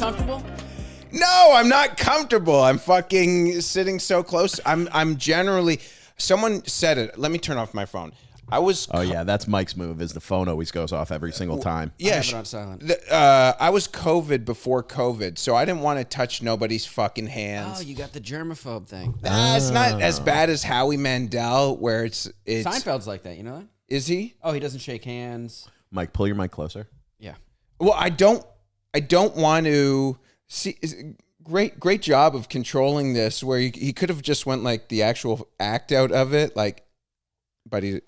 comfortable? No, I'm not comfortable. I'm fucking sitting so close. I'm generally. Someone said it. Let me turn off my phone. Oh yeah, that's Mike's move. Is the phone always goes off every single time? Yeah, I have it on silent. I was COVID before COVID, so I didn't want to touch nobody's fucking hands. Oh, you got the germaphobe thing. It's not as bad as Howie Mandel, where it's Seinfeld's like that. You know that? Is he? Oh, he doesn't shake hands. Mike, pull your mic closer. Yeah. Well, I don't want to see. Great job of controlling this. Where he could have just went like the actual act out of it, like. But he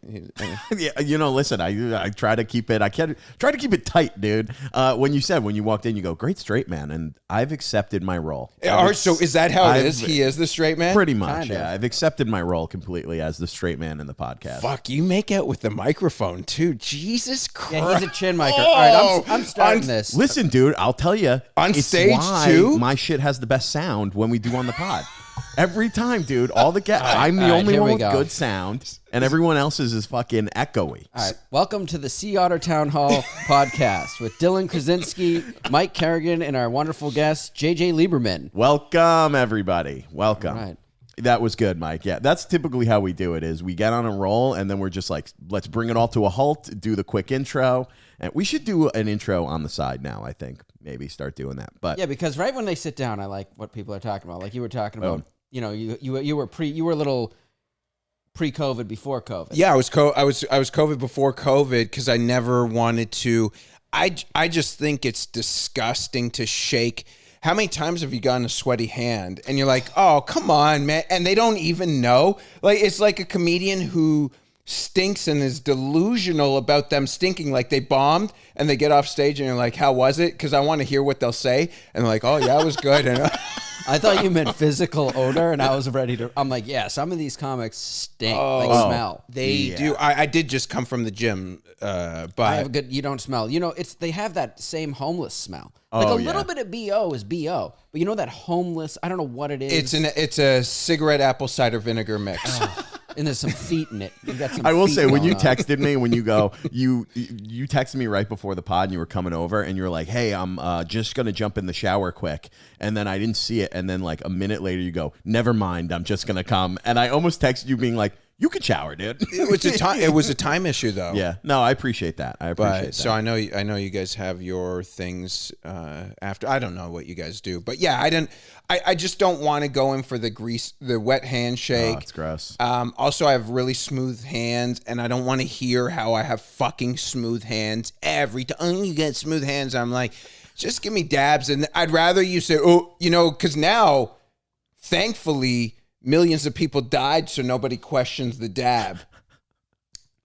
yeah, listen, I try to keep it. I can't try to keep it tight, dude. When you walked in, you go, great straight man, and I've accepted my role. So is that how it is? He is the straight man? Pretty much, Kind of. yeah. I've accepted my role completely as the straight man in the podcast. Fuck, you make out with the microphone too. Jesus Christ. Yeah, he's a chin micer. All right, I'm starting this. Listen, dude, I'll tell you. On stage, why too? My shit has the best sound when we do on the pod. Every time, dude. All the guests. I'm the only here one we with go. good sound, and everyone else's is fucking echoey. All right, welcome to the Sea Otter Town Hall podcast with Dylan Krasinski, Mike Kerrigan, and our wonderful guest, JJ Liberman. Welcome, everybody. Welcome. All right. That was good, Mike. Yeah, that's typically how we do it. Is we get on a roll, and then we're just like, let's bring it all to a halt. Do the quick intro, and we should do an intro on the side now. I think maybe start doing that. But Yeah, because right when they sit down, I like what people are talking about. Like you were talking about, you were a little pre-COVID, before COVID. Yeah, I was COVID before COVID because I never wanted to. I just think it's disgusting to shake. How many times have you gotten a sweaty hand and you're like, oh, come on, man. And they don't even know. Like, it's like a comedian who stinks and is delusional about them stinking. Like they bombed and they get off stage and you're like, how was it? Because I want to hear what they'll say. And they're like, oh, yeah, it was good. And I thought you meant physical odor, and I was ready to. I'm like, yeah, some of these comics stink, like smell. They do. I did just come from the gym, but I have a good. You don't smell. They have that same homeless smell. Like a little bit of BO is BO, but you know that homeless. I don't know what it is. It's a cigarette apple cider vinegar mix. And there's some feet in it. You got some I will feet say, when you going on. texted me, when you go, you texted me right before the pod and you were coming over and you were like, hey, I'm just going to jump in the shower quick. And then I didn't see it. And then like a minute later you go, never mind, I'm just going to come. And I almost texted you being like, you could shower, dude. It was a time issue, though. Yeah. No, I appreciate that. That. So I know you guys have your things after. I don't know what you guys do, but yeah, I just don't want to go in for the wet handshake. Oh, it's gross. Also, I have really smooth hands, and I don't want to hear how I have fucking smooth hands every time. Oh, you get smooth hands. I'm like, just give me dabs, and I'd rather you say, oh, because now, thankfully, millions of people died, so nobody questions the dab.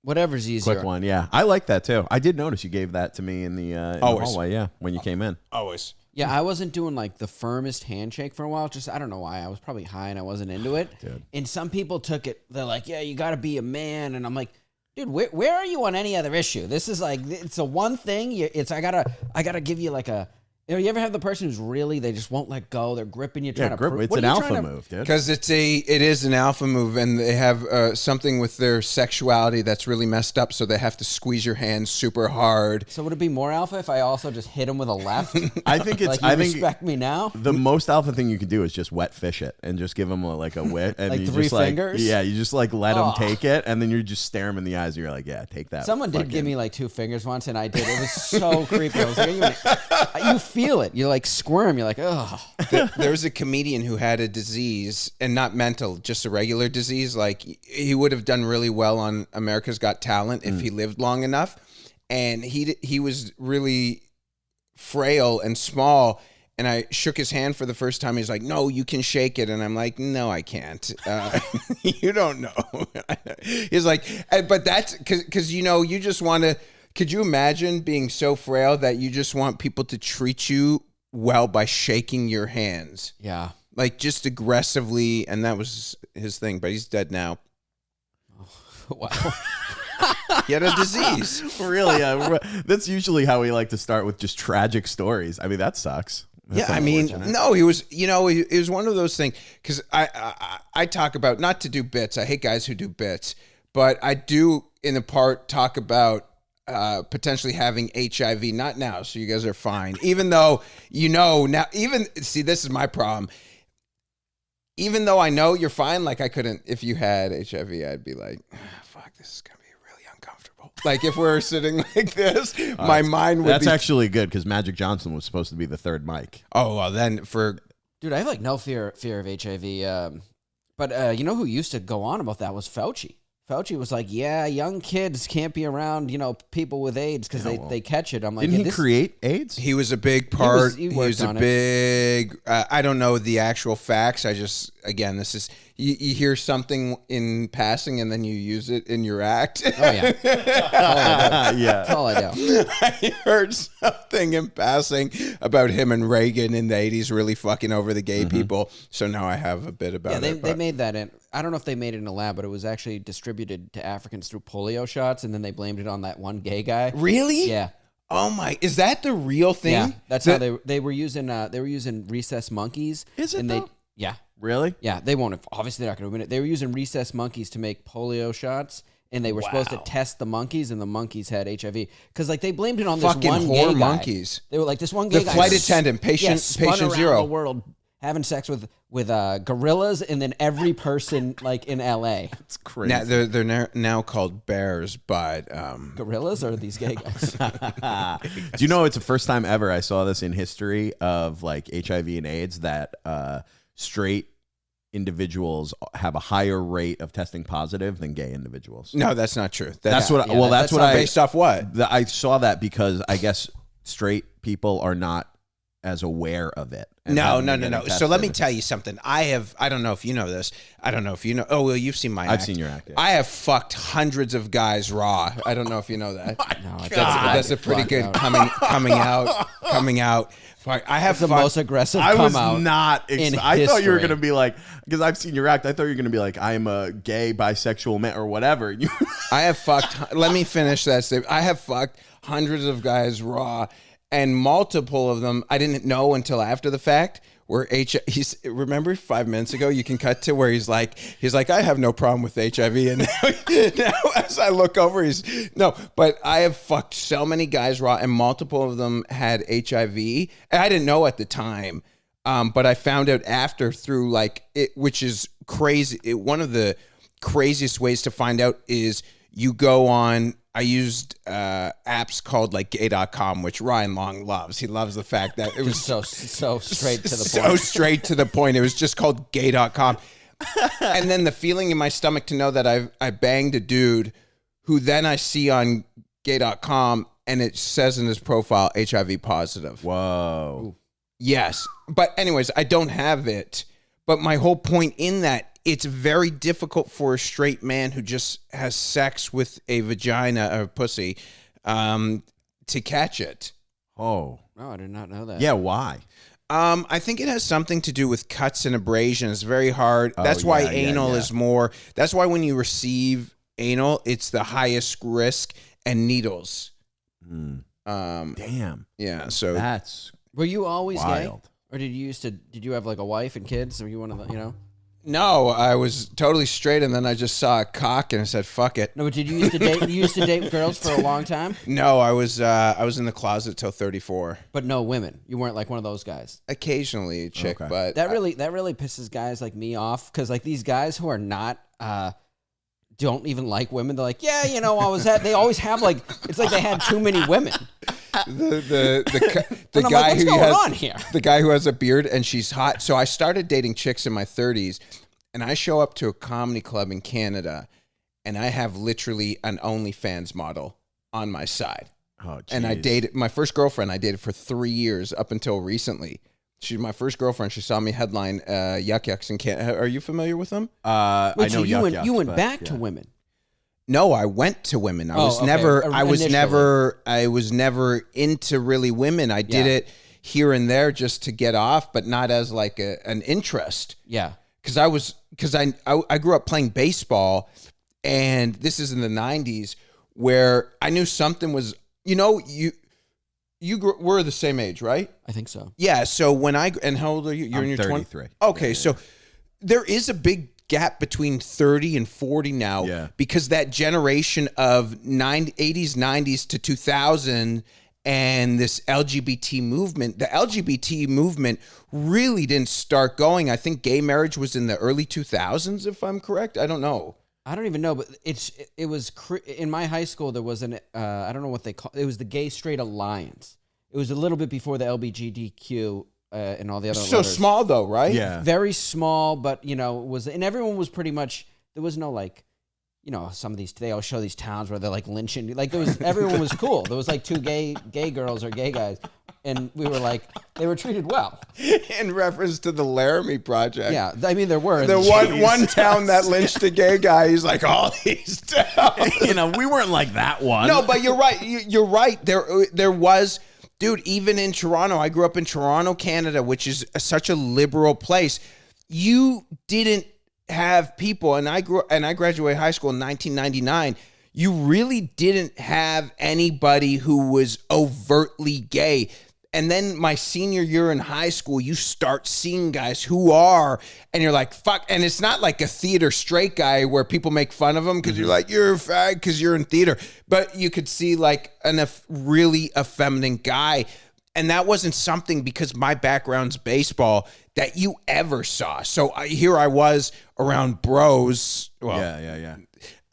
Whatever's easier. Quick one, yeah. I like that too. I did notice you gave that to me in the hallway, yeah, when you came in. Always. Yeah, I wasn't doing like the firmest handshake for a while. Just I don't know why. I was probably high and I wasn't into it. Dude. And some people took it. They're like, "Yeah, you got to be a man." And I'm like, "Dude, where are you on any other issue? This is like it's a one thing. I gotta give you like a." You ever have the person who's really they just won't let go? They're gripping you, trying to grip. It's an alpha move, dude. Because it is an alpha move, and they have something with their sexuality that's really messed up, so they have to squeeze your hand super hard. So would it be more alpha if I also just hit him with a left? I think it's. Like you respect me now. The most alpha thing you can do is just wet fish it and just give him a whip and Like you 3 just fingers? Yeah, you just like let him take it, and then you just stare him in the eyes, and you're like, yeah, take that. Someone did give me like 2 fingers once, and I did. It was so creepy. I was like, you feel it. You like squirm. You're like, oh. There was a comedian who had a disease, and not mental, just a regular disease. Like he would have done really well on America's Got Talent if he lived long enough. And he was really frail and small. And I shook his hand for the first time. He's like, no, you can shake it. And I'm like, no, I can't. You don't know. He's like, but that's because, you just want to, could you imagine being so frail that you just want people to treat you well by shaking your hands? Yeah. Like just aggressively. And that was his thing, but he's dead now. Wow. He had a disease. Really? That's usually how we like to start with just tragic stories. I mean, that sucks. That's No, he was, it was one of those things, because I talk about, not to do bits, I hate guys who do bits, but I do in the part talk about potentially having HIV. Not now, so you guys are fine. Even though now, see, this is my problem. Even though I know you're fine, like I couldn't. If you had HIV, I'd be like, fuck, this is gonna be really uncomfortable. Like if we're sitting like this, my mind would. That's actually good because Magic Johnson was supposed to be the third mic. Oh well, then dude, I have like no fear of HIV. But you know who used to go on about that was Fauci. Fauci was like, yeah, young kids can't be around, people with AIDS because they catch it. I'm like, didn't he create AIDS? He was a big part. He was a on big, I don't know the actual facts. Again, this is, you hear something in passing and then you use it in your act. Oh, yeah. That's all I do. I heard something in passing about him and Reagan in the 80s really fucking over the gay people. So now I have a bit about it. They made that in. I don't know if they made it in a lab, but it was actually distributed to Africans through polio shots, and then they blamed it on that one gay guy. Really? Yeah. Oh my! Is that the real thing? Yeah, that's how they were using rhesus monkeys. Is it? Yeah. Really? Yeah, they won't. Obviously, they're not going to win it. They were using rhesus monkeys to make polio shots, and they were supposed to test the monkeys, and the monkeys had HIV because they blamed it on this fucking one whore gay monkeys. They were like this one gay guy. The flight attendant, patient spun zero, around the world having sex with gorillas, and then every person in LA. It's crazy. Now, they're now called bears, but Gorillas or these gay guys? Do you know it's the first time ever I saw this in history of HIV and AIDS that straight individuals have a higher rate of testing positive than gay individuals? No, that's not true. That's what I based off what? I saw that because I guess straight people are not as aware of it. No. So let me tell you something. I don't know if you know this. I don't know if you know. Oh, well, you've seen my act. I've seen your act. Yeah. I have fucked hundreds of guys raw. I don't know if you know that. No, that's a pretty good coming out. I have the most aggressive I come was out not. in I thought you were history. going to be like, because I've seen your act. I thought you were going to be like, I'm a gay, bisexual man or whatever. I have fucked. Let me finish that statement. I have fucked hundreds of guys raw. And multiple of them, I didn't know until after the fact. Remember 5 minutes ago, you can cut to where he's like, I have no problem with HIV. And now as I look over, but I have fucked so many guys raw, and multiple of them had HIV. And I didn't know at the time, but I found out after through which is crazy. One of the craziest ways to find out is you go on. I used apps called gay.com, which Ryan Long loves. He loves the fact that it was so straight to the point. So straight to the point. It was just called gay.com. And then the feeling in my stomach to know that I banged a dude who then I see on gay.com and it says in his profile HIV positive. Whoa. Ooh. Yes. But anyways, I don't have it. But my whole point in that, it's very difficult for a straight man who just has sex with a vagina or pussy to catch it. Oh. No, I did not know that. Yeah, why? I think it has something to do with cuts and abrasions. It's very hard. That's why anal is more. That's why when you receive anal, it's the highest risk, and needles. Damn. Yeah. So That's Were you always wild. gay? Or did you have a wife and kids? Or you one of the, No, I was totally straight, and then I just saw a cock and I said, "Fuck it." No, but did you used to date? You used to date girls for a long time, No, I was in the closet till 34. but no women. You weren't like one of those guys. Occasionally a chick, Okay. but That really pisses guys like me off because these guys who are not don't even like women. They're like, yeah, they always have it's like they had too many women. the And I'm guy like, what's who going has on here? the guy who has a beard and she's hot. So I started dating chicks in my 30s, and I show up to a comedy club in Canada, and I have literally an OnlyFans model on my side. Oh, geez. And I dated my first girlfriend. I dated for 3 years up until recently. She's my first girlfriend. She saw me headline Yuck Yucks in Canada. Are you familiar with them? I Wait, know so you Yuck went Yucks, back but to yeah. women. No, I went to women. I was never into really women. I did it here and there just to get off, but not as an interest. Yeah. Because I grew up playing baseball, and this is in the 90s where I knew something was, we're the same age, right? I think so. Yeah. So and how old are you? You're in your 33. 20s. Okay. So there is a big gap between 30 and 40 now because that generation of 80s, 90s to 2000 and this LGBT movement, the LGBT movement really didn't start going. I think gay marriage was in the early 2000s, if I'm correct. I don't know. I don't even know, but it was in my high school. There was I don't know what they call it. Was the Gay Straight Alliance. It was a little bit before the LGBTQ and all the other. So letters. Small though, right? Yeah, very small, but it was, and everyone was pretty much. There was no like. Some of these, they all show these towns where they're like lynching. Like everyone was cool. There was like two gay girls or gay guys. And we were like, they were treated well. In reference to the Laramie Project. Yeah. I mean, there were. The one town that lynched a gay guy, he's like, all these towns. We weren't like that one. No, but you're right. You're right. There was, dude, even in Toronto, I grew up in Toronto, Canada, which is such a liberal place. You didn't have people, and I graduated high school in 1999. You really didn't have anybody who was overtly gay. And then my senior year in high school, you start seeing guys who are, and you're like, fuck. And it's not like a theater straight guy where people make fun of him because you're like, you're a fag because you're in theater. But you could see like a really effeminate guy. And that wasn't something, because my background's baseball, that you ever saw. So here I was around bros. Well, yeah.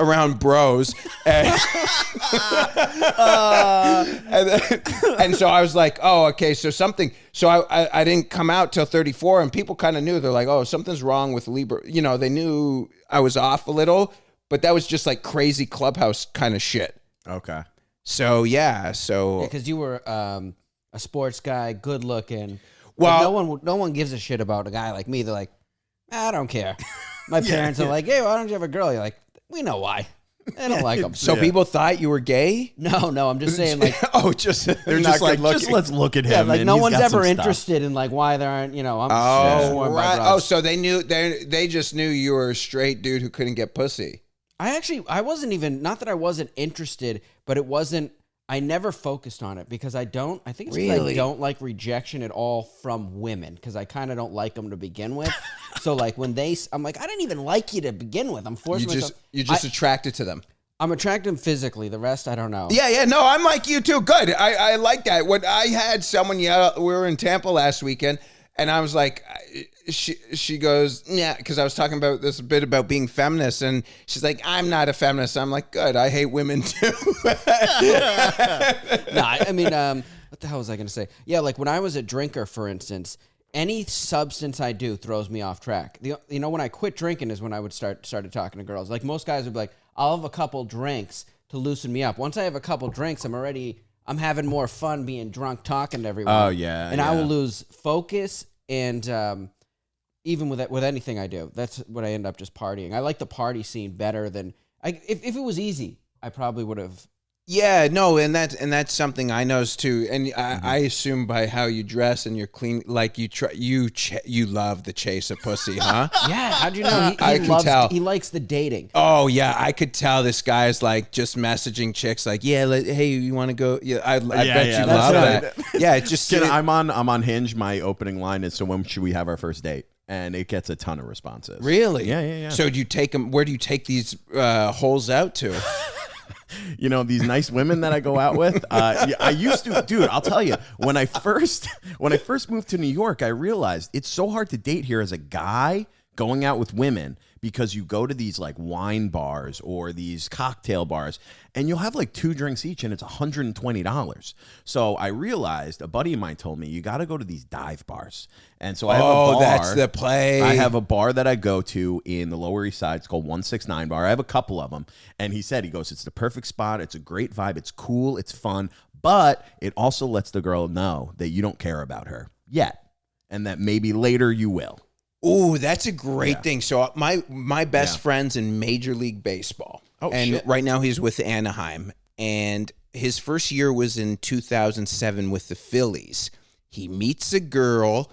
Around bros. And, and so I was like, oh, okay, so something. So I didn't come out till 34, and people kind of knew. They're like, oh, something's wrong with Libra. They knew I was off a little, but that was just like crazy clubhouse kind of shit. Okay. So, yeah. Because you were a sports guy, good looking. Well, no one gives a shit about a guy like me. They're like, I don't care. My parents are like, hey, why don't you have a girl? You're like, we know why. They don't like them. So people thought you were gay? No, I'm just saying, like, they're They're not just like, good looking. just let's look at him. yeah, like and no he's one's got some ever stuff. interested in like why there aren't, I'm Oh, sworn by right. broads. Oh, so they knew they just knew you were a straight dude who couldn't get pussy. I wasn't even, not that I wasn't interested, but it wasn't, I never focused on it because I think it's because I don't like rejection at all from women, because I kind of don't like them to begin with. So like when I'm like, I didn't even like you to begin with. I'm forcing myself. You're just attracted to them. I'm attracted to them physically. The rest, I don't know. Yeah. No, I'm like you too. Good. I like that. When I had someone yell, we were in Tampa last weekend, and I was like, she goes, yeah, because I was talking about this a bit about being feminist, and she's like, I'm not a feminist. I'm like, good. I hate women too. No, I mean, what the hell was I going to say? Yeah, like when I was a drinker, for instance, any substance I do throws me off track. When I quit drinking is when I would started talking to girls. Like most guys would be like, I'll have a couple drinks to loosen me up. Once I have a couple drinks, I'm having more fun being drunk, talking to everyone. Oh, yeah. And I will lose focus, and even with anything I do, that's what I end up just partying. I like the party scene better than if it was easy, I probably would have. Yeah, no, and that's something I noticed too. And I assume by how you dress and you're clean, like you love the chase of pussy, huh? Yeah, how'd you know? I can tell. He likes the dating. Oh yeah, I could tell this guy's like just messaging chicks like, yeah, hey, you want to go? Yeah, I bet you love that. Yeah, it just. I'm on Hinge. My opening line is, so when should we have our first date? And it gets a ton of responses. Really? Yeah. So do you take them? Where do you take these holes out to? These nice women that I go out with. I used to, dude. I'll tell you, when I first moved to New York, I realized it's so hard to date here as a guy going out with women, because you go to these like wine bars or these cocktail bars, and you'll have like 2 drinks each, and it's $120. So I realized, a buddy of mine told me, you got to go to these dive bars. And so I have a bar. That's the play. I have a bar that I go to in the Lower East Side. It's called 169 Bar. I have a couple of them. And he goes, it's the perfect spot. It's a great vibe. It's cool. It's fun. But it also lets the girl know that you don't care about her yet, and that maybe later you will. Ooh, that's a great thing. So my best friend's in Major League Baseball. Oh, and shit. Right now he's with Anaheim. And his first year was in 2007 with the Phillies. He meets a girl,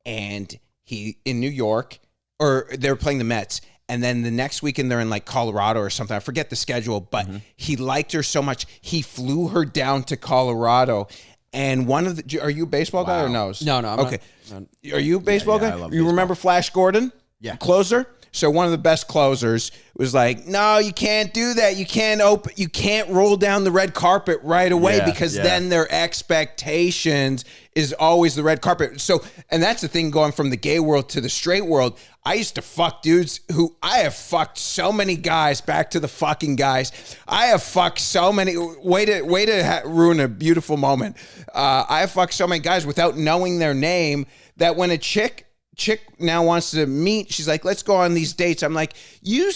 and he in New York, or they're playing the Mets. And then the next weekend they're in like Colorado or something. I forget the schedule, but he liked her so much, he flew her down to Colorado. And are you a baseball guy or no? No, I'm okay. not. Are you a baseball yeah, guy? I love You baseball. remember Flash Gordon? Yeah. Closer? So one of the best closers was like, no, you can't do that. You can't roll down the red carpet right away because then their expectations is always the red carpet. So, and that's the thing going from the gay world to the straight world. I used to fuck dudes I have fucked so many guys, back to the fucking guys. I have fucked so many, way to ruin a beautiful moment. I have fucked so many guys without knowing their name that when a chick now wants to meet, she's like, let's go on these dates. I'm like, do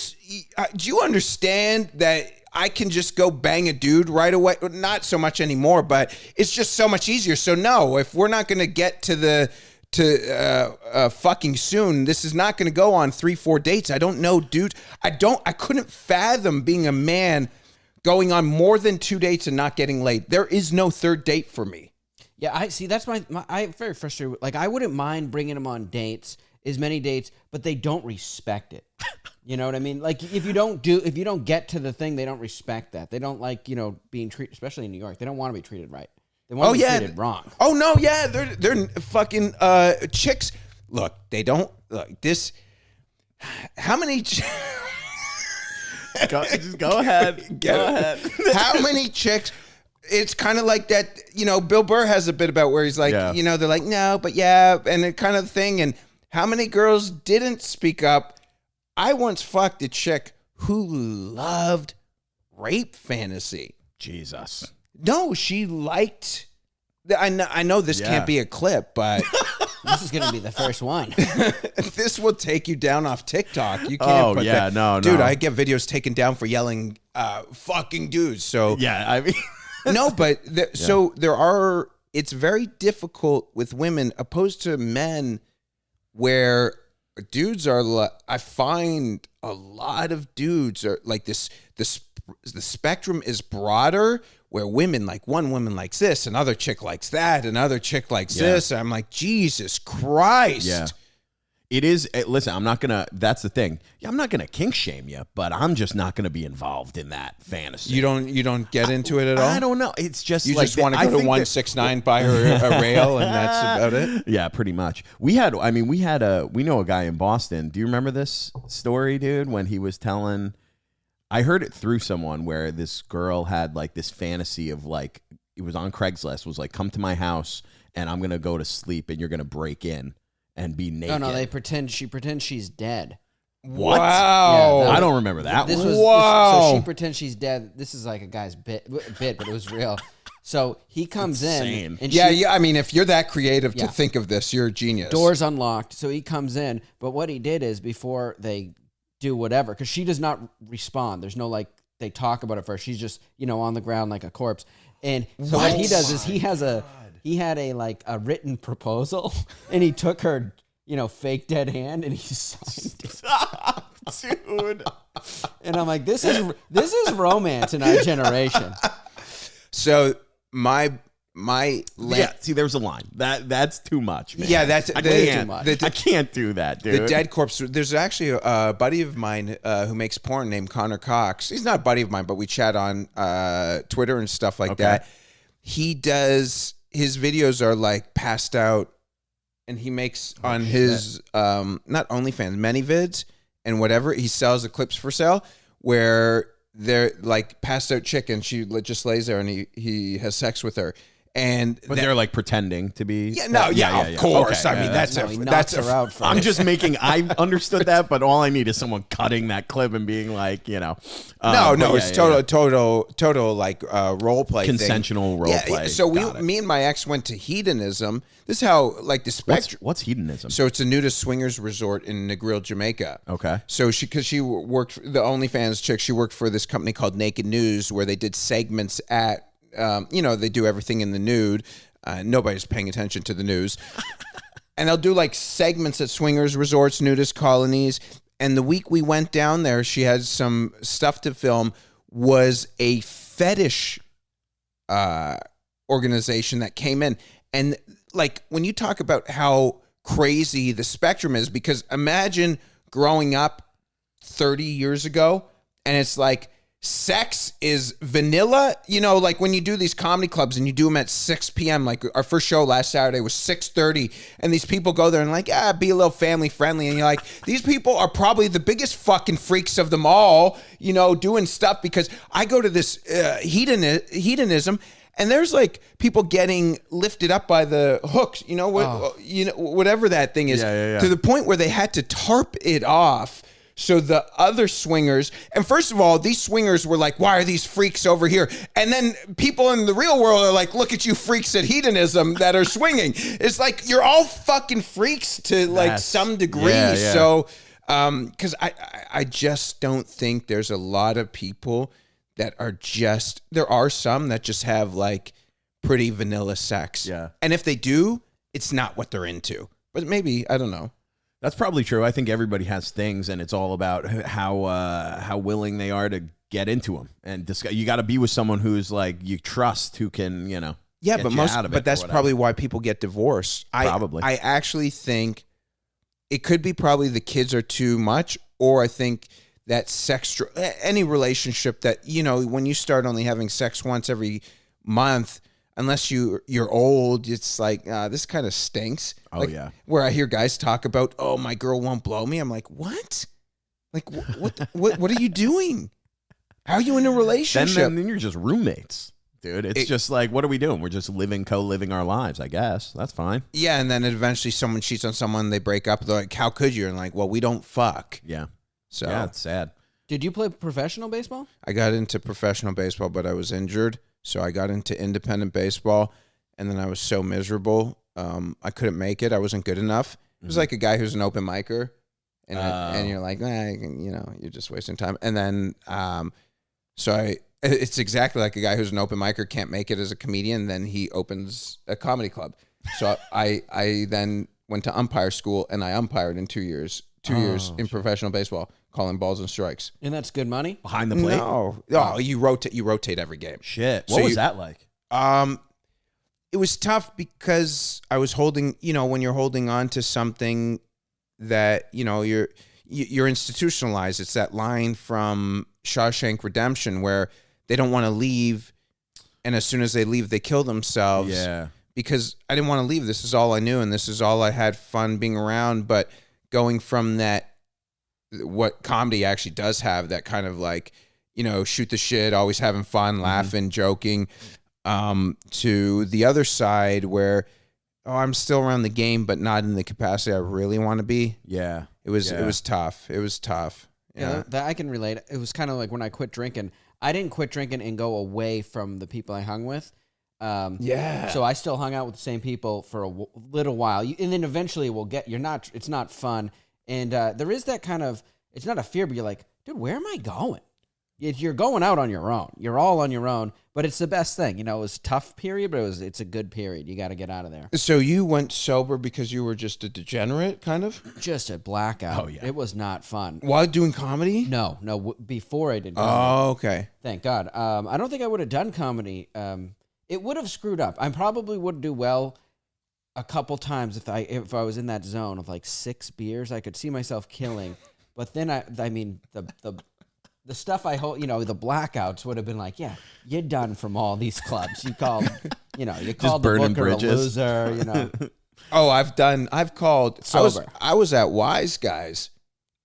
you understand that I can just go bang a dude right away? Not so much anymore, but it's just so much easier. So no, if we're not going to get to fucking soon, this is not going to go on 3-4 dates. I don't know, dude. I couldn't fathom being a man going on more than 2 dates and not getting laid. There is no third date for me. Yeah, I see. That's I'm very frustrated. Like, I wouldn't mind bringing them on dates, as many dates, but they don't respect it. You know what I mean? Like, if you don't get to the thing, they don't respect that. They don't like, being treated, especially in New York. They don't want to be treated right. They want to be treated wrong. Oh no, yeah, they're fucking chicks. Look, they don't look this. How many? Just go ahead. Go ahead. How many chicks? It's kind of like that, Bill Burr has a bit about where he's like, they're like, no, but yeah, and it kind of thing. And how many girls didn't speak up? I once fucked a chick who loved rape fantasy. Jesus. No, she liked. I know this can't be a clip, but this is going to be the first one. This will take you down off TikTok. You can't. Put that. No, dude. I get videos taken down for yelling, "fucking dudes." So yeah, I mean, no, but so there are. It's very difficult with women opposed to men, where dudes are. I find a lot of dudes are like this. The spectrum is broader. Where women, like one woman likes this, another chick likes that, another chick likes this. I'm like, Jesus Christ. Yeah. It is. Listen, I'm not going to, that's the thing. I'm not going to kink shame you, but I'm just not going to be involved in that fantasy. You don't get into it at all? I don't know. It's just you like. just want to go to 169, buy her a rail, and that's about it? Yeah, pretty much. We know a guy in Boston. Do you remember this story, dude? When he was telling. I heard it through someone where this girl had like this fantasy of like, it was on Craigslist, was like, come to my house and I'm going to go to sleep and you're going to break in and be naked. No, she pretends she's dead. What? Wow. Yeah, I don't remember that one. So she pretends she's dead. This is like a guy's bit, but it was real. So he comes in. And I mean, if you're that creative to think of this, you're a genius. Door's unlocked. So he comes in. But what he did is before they do whatever, because she does not respond. There's no they talk about it first. She's just on the ground like a corpse. And so what he does is he had a written proposal, and he took her fake dead hand and he signed it. Dude. And I'm like, this is romance in our generation. So see, there's a line that's too much, man. Yeah, that's too much. I can't do that, dude. The dead corpse. There's actually a buddy of mine who makes porn named Connor Cox. He's not a buddy of mine, but we chat on Twitter and stuff like that. He does, his videos are like passed out, and he makes on his not OnlyFans, many vids and whatever. He sells the clips for sale where they're like passed out chick and she just lays there and he has sex with her. But they're like pretending to be. Of course. Okay, I mean, that's her out for I'm just making. I understood that, but all I need is someone cutting that clip and being like, it's total like role play, consensual role play. So me and my ex went to hedonism. This is how like the spectrum. What's hedonism? So it's a nudist swingers resort in Negril, Jamaica. Okay. So she worked the OnlyFans chick. She worked for this company called Naked News, where they did segments at. They do everything in the nude. Nobody's paying attention to the news. And they'll do like segments at swingers resorts, nudist colonies. And the week we went down there, she had some stuff to film, was a fetish organization that came in. And like when you talk about how crazy the spectrum is, because imagine growing up 30 years ago and it's like, sex is vanilla, you know, like when you do these comedy clubs and you do them at 6 p.m. Like our first show last Saturday was 6:30, and these people go there and like, be a little family friendly, and you're like, these people are probably the biggest fucking freaks of them all, you know, doing stuff. Because I go to this hedonism, and there's like people getting lifted up by the hooks, you know, whatever that thing is, to the point where they had to tarp it off. So the other swingers, and first of all, these swingers were like, why are these freaks over here? And then people in the real world are like, look at you freaks at hedonism that are swinging. It's like, you're all fucking freaks to like some degree. Yeah. So, because I just don't think there's a lot of people that are just, there are some that just have like pretty vanilla sex. Yeah. And if they do, it's not what they're into. But maybe, I don't know. That's probably true. I think everybody has things, and it's all about how willing they are to get into them. And you got to be with someone who's like you trust, who can, you know. Yeah, get you out of it but that's probably why people get divorced. Probably. I actually think it could be probably the kids are too much, or I think that any relationship that, you know, when you start only having sex once every month, unless you're old, it's like, this kind of stinks. Oh, like, yeah. Where I hear guys talk about, oh, my girl won't blow me. I'm like, what? Like, what are you doing? How are you in a relationship? Then you're just roommates, dude. It's just like, what are we doing? We're just co-living our lives, I guess. That's fine. Yeah, and then eventually someone cheats on someone, they break up. They're like, how could you? And like, well, we don't fuck. Yeah. So yeah, it's sad. Did you play professional baseball? I got into professional baseball, but I was injured. So I got into independent baseball, and then I was so miserable. I couldn't make it. I wasn't good enough. It was like a guy who's an open micer, and you're like, you know, you're just wasting time. And then, it's exactly like a guy who's an open micer can't make it as a comedian. Then he opens a comedy club. So I then went to umpire school, and I umpired in 2 years. 2 years in professional baseball, calling balls and strikes. And that's good money? Behind the plate? No. Oh, you rotate every game. Shit. What was that like? It was tough because I was holding, you know, when you're holding on to something that, you know, you're institutionalized. It's that line from Shawshank Redemption where they don't want to leave, and as soon as they leave, they kill themselves. Yeah. Because I didn't want to leave. This is all I knew, and this is all I had fun being around. But going from that, what comedy actually does have, that kind of like, you know, shoot the shit, always having fun, laughing, joking, to the other side where, I'm still around the game, but not in the capacity I really want to be. Yeah. It was tough. It was tough. Yeah, that I can relate. It was kind of like when I quit drinking. I didn't quit drinking and go away from the people I hung with. So I still hung out with the same people for a little while, and then eventually it's not fun. And there is that kind of, it's not a fear, but you're like, dude, where am I going? You're going out on your own. You're all on your own, but it's the best thing. You know, it was a tough period, but it's a good period. You got to get out of there. So you went sober because you were just a degenerate, kind of? Just a blackout. Oh, yeah. It was not fun. While doing comedy? No, before I did comedy. Oh, okay. Thank God. I don't think I would have done comedy. It would have screwed up. I probably would do well a couple times if I was in that zone of like 6 beers. I could see myself killing, but then I mean the stuff I hold, you know, the blackouts would have been like, yeah, you're done from all these clubs. You called, you called the booker bridges. A loser, you know. Oh, I've called sober. I was at Wise Guys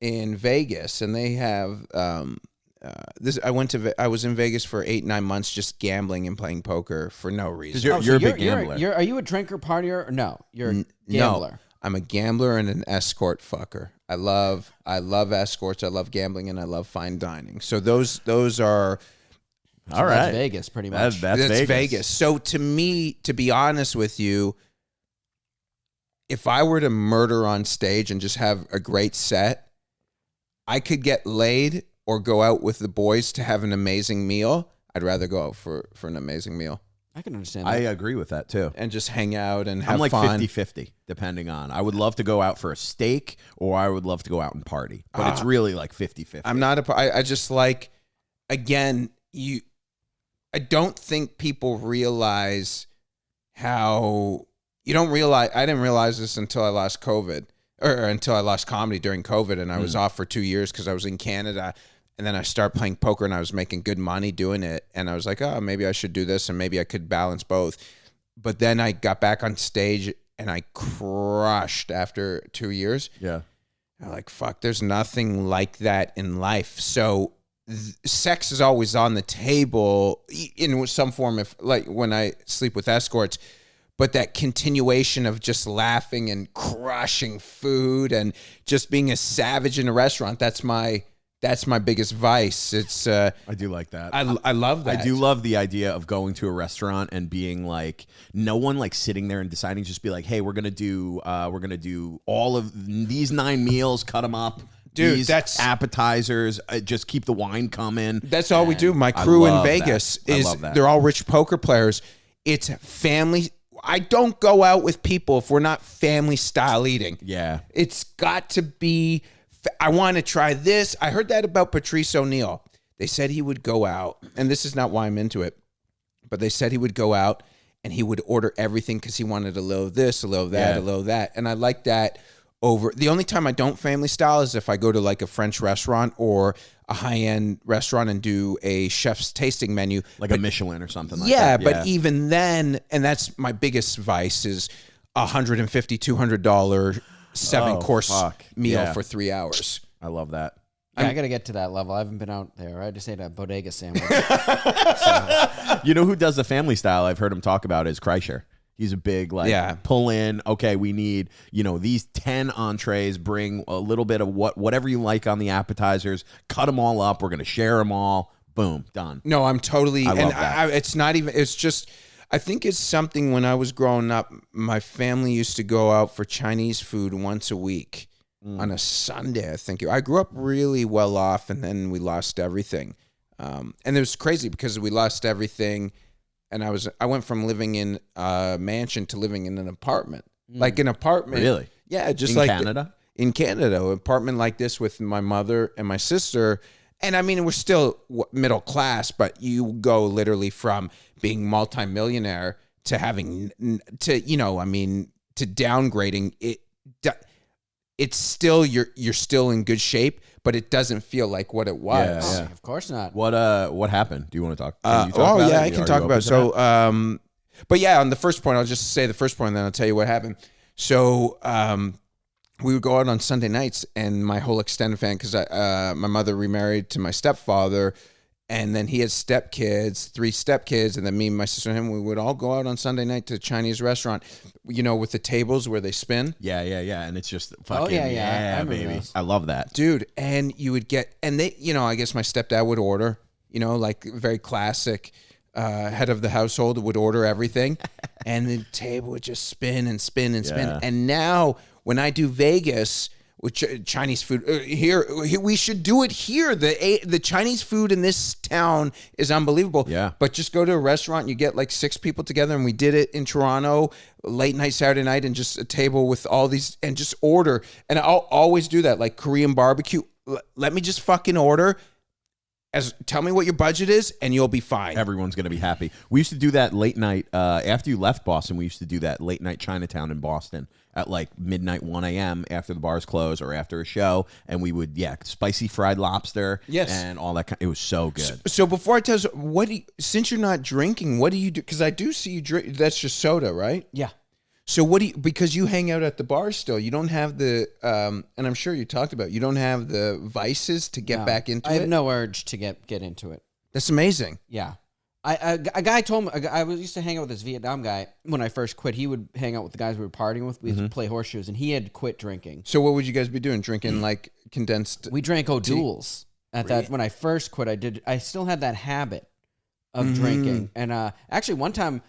in Vegas, and they have I was in Vegas for 8-9 months just gambling and playing poker for no reason. You're a big gambler. Are you a drinker, partier? Or no, you're a gambler. No, I'm a gambler and an escort fucker. I love escorts. I love gambling, and I love fine dining. So those are all right. That's Vegas, pretty much. That's Vegas. So to me, to be honest with you, if I were to murder on stage and just have a great set, I could get laid or go out with the boys to have an amazing meal. I'd rather go out for an amazing meal. I can understand that. I agree with that too. And just hang out and have I'm like fun. 50-50, depending on. I would love to go out for a steak, or I would love to go out and party. But it's really like 50-50. I'm not I just like, again, I don't think people realize how, I didn't realize this until I lost COVID, or until I lost comedy during COVID, and I was off for 2 years because I was in Canada. And then I started playing poker and I was making good money doing it. And I was like, oh, maybe I should do this and maybe I could balance both. But then I got back on stage and I crushed after 2 years. Yeah. I'm like, fuck, there's nothing like that in life. So sex is always on the table in some form, if like when I sleep with escorts. But that continuation of just laughing and crushing food and just being a savage in a restaurant, that's my biggest vice. It's I do like that. I love that. I do love the idea of going to a restaurant and being like, no one like sitting there and deciding, just be like, hey, we're gonna do all of these 9 meals, cut them up. Dude, these that's appetizers. Just keep the wine coming. That's all we do. My crew in Vegas is they're all rich poker players. It's family. I don't go out with people if we're not family style eating. Yeah. It's got to be, I want to try this. I heard that about Patrice O'Neill. They said he would go out, and this is not why I'm into it, but they said he would go out and he would order everything because he wanted a little of this, a little of that, a little of that. And I like that over. The only time I don't family style is if I go to like a French restaurant or a high-end restaurant and do a chef's tasting menu. Like a Michelin or something like that. Yeah, but even then, and that's my biggest vice, is $150, $200 7-course meal for 3 hours. I love that. Yeah, I got to get to that level. I haven't been out there. I just ate a bodega sandwich. You know who does the family style? I've heard him talk about is Kreischer. He's a big pull in. Okay, we need these 10 entrees. Bring a little bit of whatever you like on the appetizers. Cut them all up. We're gonna share them all. Boom, done. No, I'm totally. I love that. It's not even. It's just. I think it's something. When I was growing up, my family used to go out for Chinese food once a week on a Sunday. I think I grew up really well off, and then we lost everything. And it was crazy because we lost everything. And I went from living in a mansion to living in an apartment. Like an apartment. Really? Yeah, just in like Canada? In Canada, an apartment like this with my mother and my sister. And I mean, we're still middle class, but you go literally from being multimillionaire to having to downgrading it. It's still you're still in good shape, but it doesn't feel like what it was. Yeah. Of course not. What happened? Do you want to talk? I can talk about it. So, but yeah, on the first point, I'll just say the first point, and then I'll tell you what happened. So, we would go out on Sunday nights, and my whole extended family, because my mother remarried to my stepfather, and then he had 3 stepkids, and then me, my sister, and him, we would all go out on Sunday night to a Chinese restaurant, with the tables where they spin. Yeah, and it's just fucking, I baby. those. I love that. Dude, and you would get, and they, I guess my stepdad would order, like very classic head of the household would order everything, and the table would just spin and spin and spin. Yeah. And now when I do Vegas with Chinese food here, we should do it here. The Chinese food in this town is unbelievable. Yeah. But just go to a restaurant, you get like 6 people together, and we did it in Toronto late night Saturday night, and just a table with all these, and just order. And I'll always do that, like Korean barbecue. Let me just fucking order. Tell me what your budget is, and you'll be fine. Everyone's going to be happy. We used to do that late night. After you left Boston, we used to do that late night Chinatown in Boston at like midnight, 1 a.m. after the bars close or after a show. And we would, spicy fried lobster. Yes. And all that. It was so good. So before I tell you, since you're not drinking, what do you do? Because I do see you drink. That's just soda, right? Yeah. So because you hang out at the bar still, you don't have the, and I'm sure you talked about, you don't have the vices to get back into it? I have no urge to get into it. That's amazing. Yeah. A guy told me, I used to hang out with this Vietnam guy when I first quit. He would hang out with the guys we were partying with. We used to play horseshoes, and he had quit drinking. So what would you guys be doing? Drinking like condensed? We drank O'Doul's at that. When I first quit, I still had that habit of drinking. And actually one time,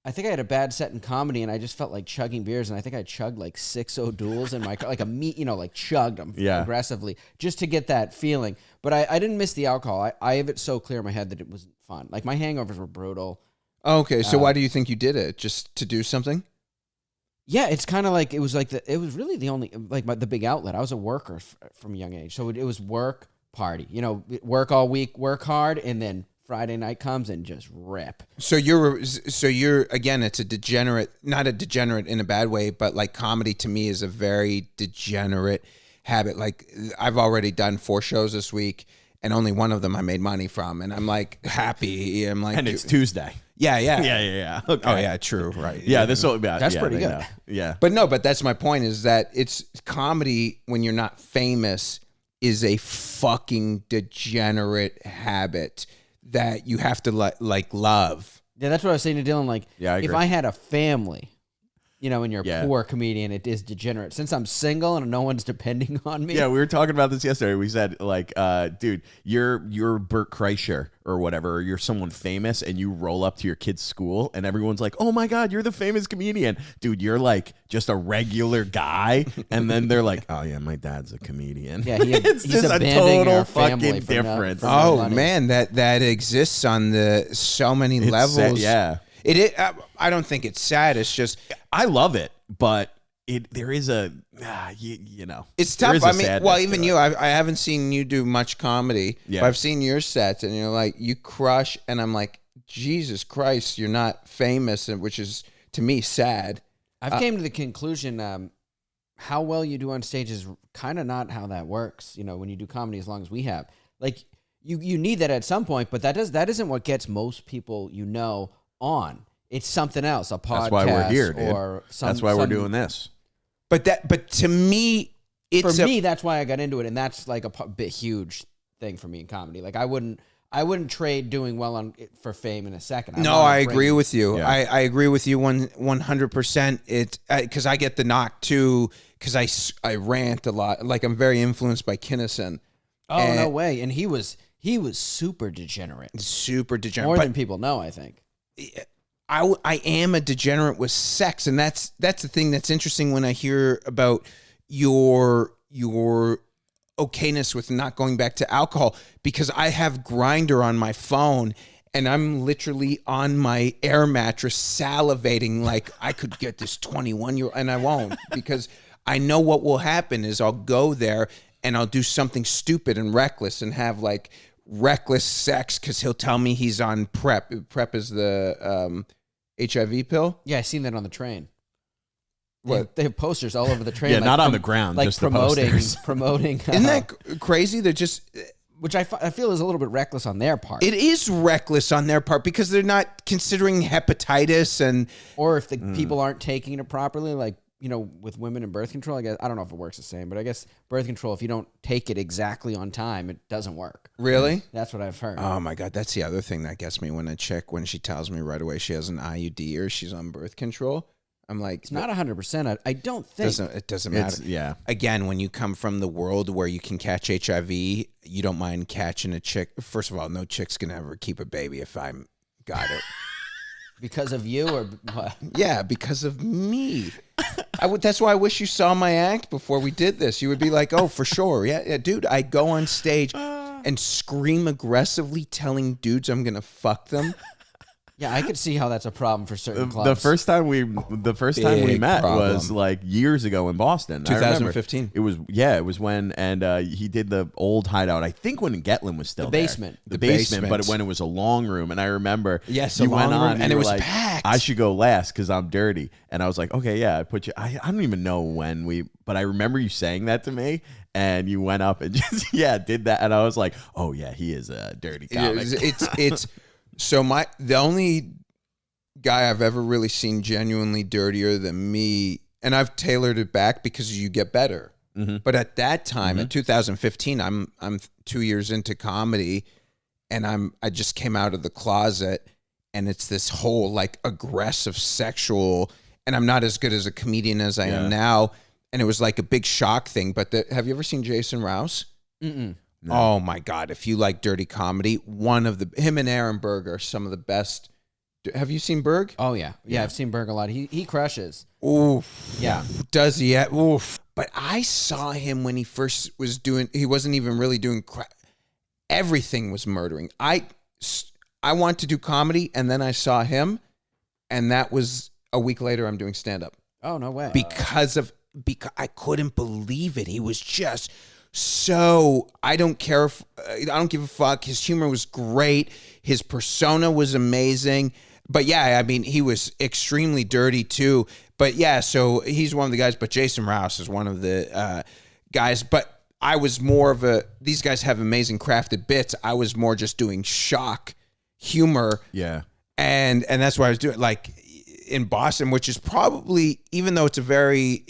I think I had a bad set in comedy, and I just felt like chugging beers, and I think I chugged like 6 O'Doul's in my car, like chugged them aggressively just to get that feeling. But I didn't miss the alcohol. I have it so clear in my head that it wasn't fun. Like my hangovers were brutal. Okay, so why do you think you did it? Just to do something? Yeah, it's kind of like it was really the only the big outlet. I was a worker from a young age, so it was work, party. Work all week, work hard, and then Friday night comes and just rip. So you're again, it's a degenerate, not a degenerate in a bad way, but like comedy to me is a very degenerate habit. Like I've already done 4 shows this week, and only one of them I made money from, and I'm like happy. I'm like, And it's Tuesday. yeah. Yeah. Okay. Oh yeah, true, right. Yeah, this will be That's pretty good. Yeah. But that's my point, is that it's comedy when you're not famous is a fucking degenerate habit that you have to like love. Yeah, that's what I was saying to Dylan. Like, Yeah, I if agree. I had a family, you know, and you're Yeah. a poor comedian, it is degenerate. Since I'm single and no one's depending on me. Yeah, we were talking about this yesterday. We said, like, dude, you're Bert Kreischer or whatever, or you're someone famous, and you roll up to your kid's school, and everyone's like, oh my God, you're the famous comedian. Dude, you're like just a regular guy. And then they're like, oh yeah, my dad's a comedian. Yeah, it's he's just a abandoning total our family fucking for no- difference. for no Oh money. man, that exists on so many It's levels. sad, yeah. I don't think it's sad. It's just I love it, but there is a you know, it's there tough. is a I mean, sadness well, to even it. you, I haven't seen you do much comedy. Yeah. But I've seen your sets, and you're like, you crush, and I'm like, Jesus Christ, you're not famous, and which is to me sad. I've came to the conclusion how well you do on stage is kind of not how that works. You know, when you do comedy, as long as we have, like, you need that at some point, but that isn't what gets most people on. It's something else, a podcast. That's why we're here, dude. Or That's why we're doing this. But to me, it's For me, that's why I got into it, and that's like a bit huge thing for me in comedy. Like, I wouldn't trade doing well on it for fame in a second. No, I agree with you. Yeah. I agree with you 100%. It because I get the knock too, because I rant a lot. Like, I'm very influenced by Kinnison. Oh, And- no way! And he was super degenerate, Super degenerate. more But than people know. I think. I am a degenerate with sex, and that's the thing that's interesting when I hear about your okayness with not going back to alcohol, because I have Grindr on my phone, and I'm literally on my air mattress salivating like I could get this 21-year-old, and I won't, because I know what will happen is I'll go there and I'll do something stupid and reckless and have like reckless sex because he'll tell me he's on PrEP. PrEP is the HIV pill. Yeah, I seen that on the train. What? They have posters all over the train. Yeah, like not on the ground, like just the promoting, posters. promoting. Isn't that crazy? They're just, which I feel is a little bit reckless on their part. it is reckless on their part because they're not considering hepatitis and Or if the people aren't taking it properly, like, you know, with women and birth control, I guess, I don't know if it works the same, but I guess birth control, if you don't take it exactly on time, it doesn't work. really. That's what I've heard. Oh my God, that's the other thing that gets me when a chick, when she tells me right away she has an IUD or she's on birth control. I'm like, It's not 100%. I don't think. it doesn't matter. It's, yeah. Again, when you come from the world where you can catch HIV, you don't mind catching a chick. First of all, no chick's gonna ever keep a baby if I got it. Because of you or what? Yeah, because of me. That's why I wish you saw my act before we did this. You would be like, oh, for sure. Yeah, dude, I go on stage and scream aggressively telling dudes I'm going to fuck them. Yeah, I could see how that's a problem for certain clubs. The first time we Big met problem. was like years ago in Boston. I remember. 2015. It was when he did the old hideout. I think when Gatlin was still The there. basement. The The basement, basement. but when it was a long room, and I remember Yes, you a went long on room, and you it were was like, packed. I should go last because I'm dirty, and I was like, okay, yeah, I put you. I don't even know when but I remember you saying that to me, and you went up and just did that, and I was like, oh yeah, he is a dirty comic. It's so the only guy I've ever really seen genuinely dirtier than me, and I've tailored it back because you get better. Mhm. But at that time, in 2015, I'm 2 years into comedy, and I just came out of the closet, and it's this whole like aggressive sexual, and I'm not as good as a comedian as I am now, and it was like a big shock thing. But have you ever seen Jason Rouse? Mm-mm. No. Oh my God! If you like dirty comedy, him and Aaron Berg are some of the best. Have you seen Berg? Oh, yeah. Yeah, I've seen Berg a lot. He crushes. Oof. Yeah. Does he? Oof. But I saw him when he first was doing. He wasn't even really doing. Everything was murdering. I want to do comedy, and then I saw him, and that was a week later. I'm doing stand up Oh, no way. because I couldn't believe it. He was just so I don't care if I don't give a fuck. His humor was great. His persona was amazing. But yeah, I mean, he was extremely dirty too. But yeah, so he's one of the guys. But Jason Rouse is one of the guys. But I was more of a, these guys have amazing crafted bits. I was more just doing shock humor. Yeah. And that's what I was doing. Like in Boston, which is probably, even though it's a very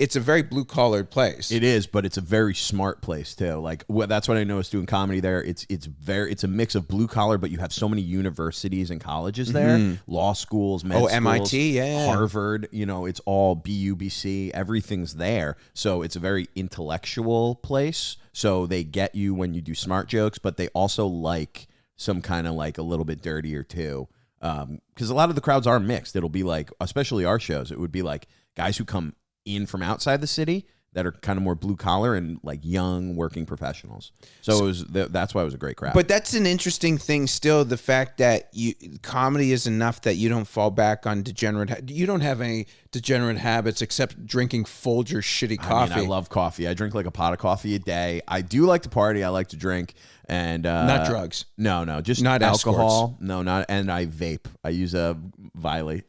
blue collared place. It is, but it's a very smart place too. Like that's what I noticed doing comedy there. It's a mix of blue collar, but you have so many universities and colleges there, law schools, med schools, MIT, yeah, Harvard. You know, it's all BUBC. Everything's there, so it's a very intellectual place. So they get you when you do smart jokes, but they also like some kind of like a little bit dirtier too. Because a lot of the crowds are mixed. It'll be like, especially our shows, it would be like guys who come in from outside the city that are kind of more blue collar and like young working professionals. So it was that's why it was a great crowd. But that's an interesting thing still, the fact that comedy is enough that you don't fall back on degenerate. You don't have any degenerate habits except drinking Folgers shitty coffee. I love coffee. I drink like a pot of coffee a day. I do like to party. I like to drink. And not drugs. No, just not alcohol. Escorts. No, not. And I vape. I use a Viley,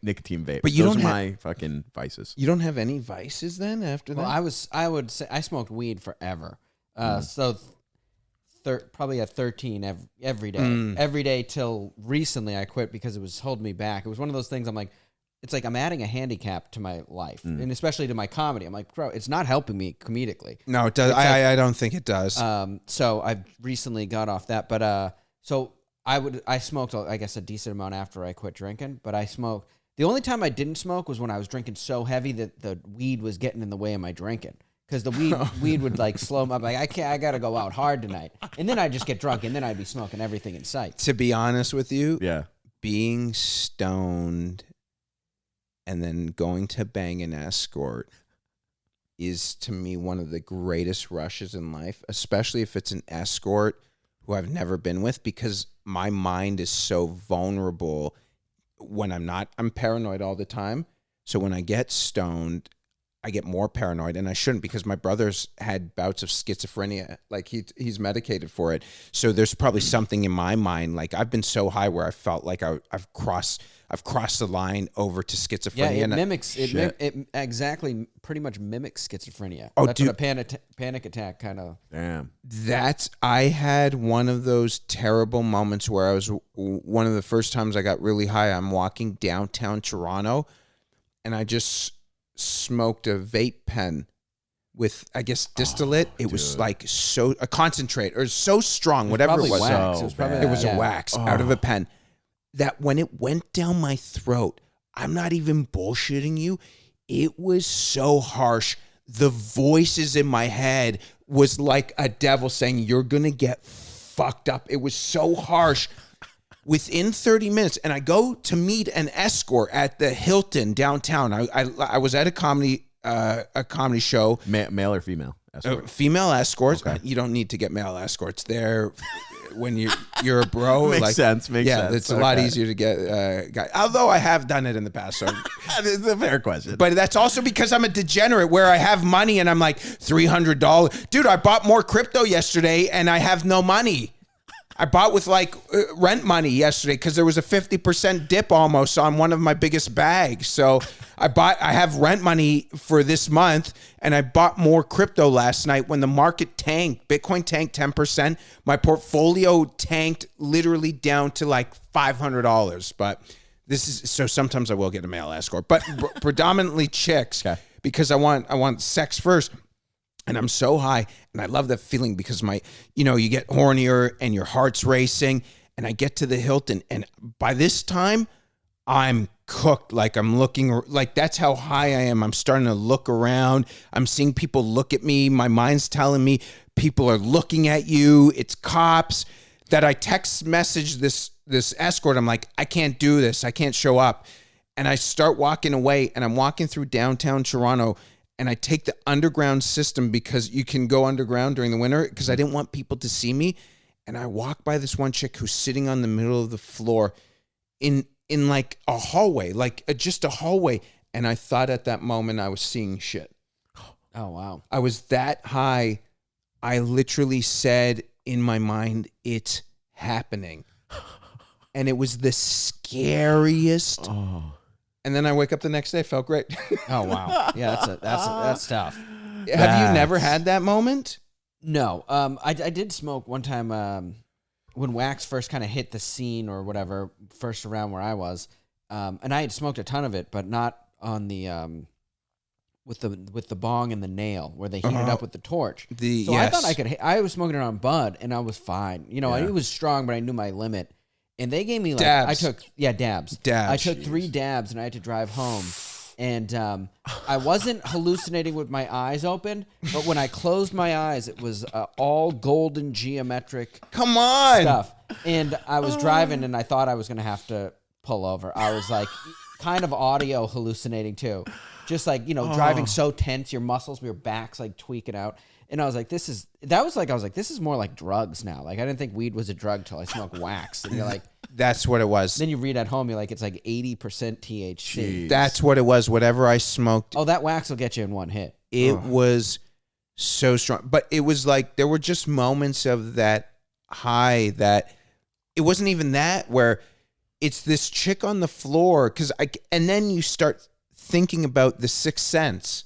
nicotine vape. But you Those don't are have, my fucking vices. You don't have any vices then after that? Well, I would say I smoked weed forever. So probably at 13 every day. Every day till recently I quit because it was holding me back. It was one of those things I'm like, it's like I'm adding a handicap to my life, and especially to my comedy. I'm like, bro, it's not helping me comedically. No, it does. I don't think it does. So I've recently got off that, but so I smoked, I guess, a decent amount after I quit drinking. But I smoked. The only time I didn't smoke was when I was drinking so heavy that the weed was getting in the way of my drinking. Because the weed would like slow me up. Like I gotta go out hard tonight, and then I'd just get drunk, and then I'd be smoking everything in sight. To be honest with you, Yeah. being stoned and then going to bang an escort is to me one of the greatest rushes in life, especially if it's an escort who I've never been with, because my mind is so vulnerable when I'm paranoid all the time. So when I get stoned, I get more paranoid, and I shouldn't, because my brother's had bouts of schizophrenia. Like he's medicated for it. So there's probably something in my mind. Like I've been so high where I felt like I've crossed the line over to schizophrenia. Yeah, it mimics it exactly, pretty much mimics schizophrenia. Oh, that's dude. what a panic attack kind of. Damn. I had one of those terrible moments where I was, one of the first times I got really high, I'm walking downtown Toronto, and I just smoked a vape pen with, I guess, distillate. It was like a concentrate or so strong, whatever it was. Wax. It was probably It was a wax out of a pen. That when it went down my throat, I'm not even bullshitting you, it was so harsh. The voices in my head was like a devil saying, you're going to get fucked up. It was so harsh. Within 30 minutes, and I go to meet an escort at the Hilton downtown. I was at a comedy show. Male or female? Female escorts. Okay. You don't need to get male escorts there. When you're a bro, Makes sense. Yeah, it's a lot easier to get guy. Although I have done it in the past, so it's a fair question. But that's also because I'm a degenerate, where I have money and I'm like $300. Dude, I bought more crypto yesterday and I have no money. I bought with like rent money yesterday because there was a 50% dip almost on one of my biggest bags. So I have rent money for this month, and I bought more crypto last night when the market tanked. Bitcoin tanked 10%. My portfolio tanked literally down to like $500. But so sometimes I will get a male escort, but predominantly chicks, because I want sex first. And I'm so high, and I love that feeling because you get hornier and your heart's racing, and I get to the Hilton, and by this time, I'm cooked. Like I'm looking, like that's how high I am. I'm starting to look around. I'm seeing people look at me. My mind's telling me people are looking at you. It's cops. That I text message this escort. I'm like, I can't do this. I can't show up. And I start walking away, and I'm walking through downtown Toronto, and I take the underground system because you can go underground during the winter, because I didn't want people to see me. And I walk by this one chick who's sitting on the middle of the floor in like a hallway, just a hallway. And I thought at that moment I was seeing shit. Oh, wow. I was that high. I literally said in my mind, it's happening. And it was the scariest. Oh. And then I wake up the next day, felt great. Oh, wow. Yeah, that's tough. Have you never had that moment? No. I did smoke one time when wax first kind of hit the scene or whatever, first around where I was. And I had smoked a ton of it, but not on the with the bong and the nail where they heat it up with the torch. I thought I could. I was smoking it on bud and I was fine. You know, it was strong, but I knew my limit. And they gave me like dabs. I took dabs. I took 3 dabs and I had to drive home. And I wasn't hallucinating with my eyes open, but when I closed my eyes, it was all golden geometric stuff. And I was driving, and I thought I was going to have to pull over. I was like kind of audio hallucinating too. Just like, driving so tense, your muscles, your back's like tweaking out. And I was like, this is more like drugs now. Like, I didn't think weed was a drug till I smoked wax. And you're like, that's what it was. Then you read at home, you're like, it's like 80% THC. Jeez. That's what it was. Whatever I smoked. Oh, that wax will get you in one hit. It was so strong. But it was like, there were just moments of that high that it wasn't even that where it's this chick on the floor. And then you start thinking about the Sixth Sense.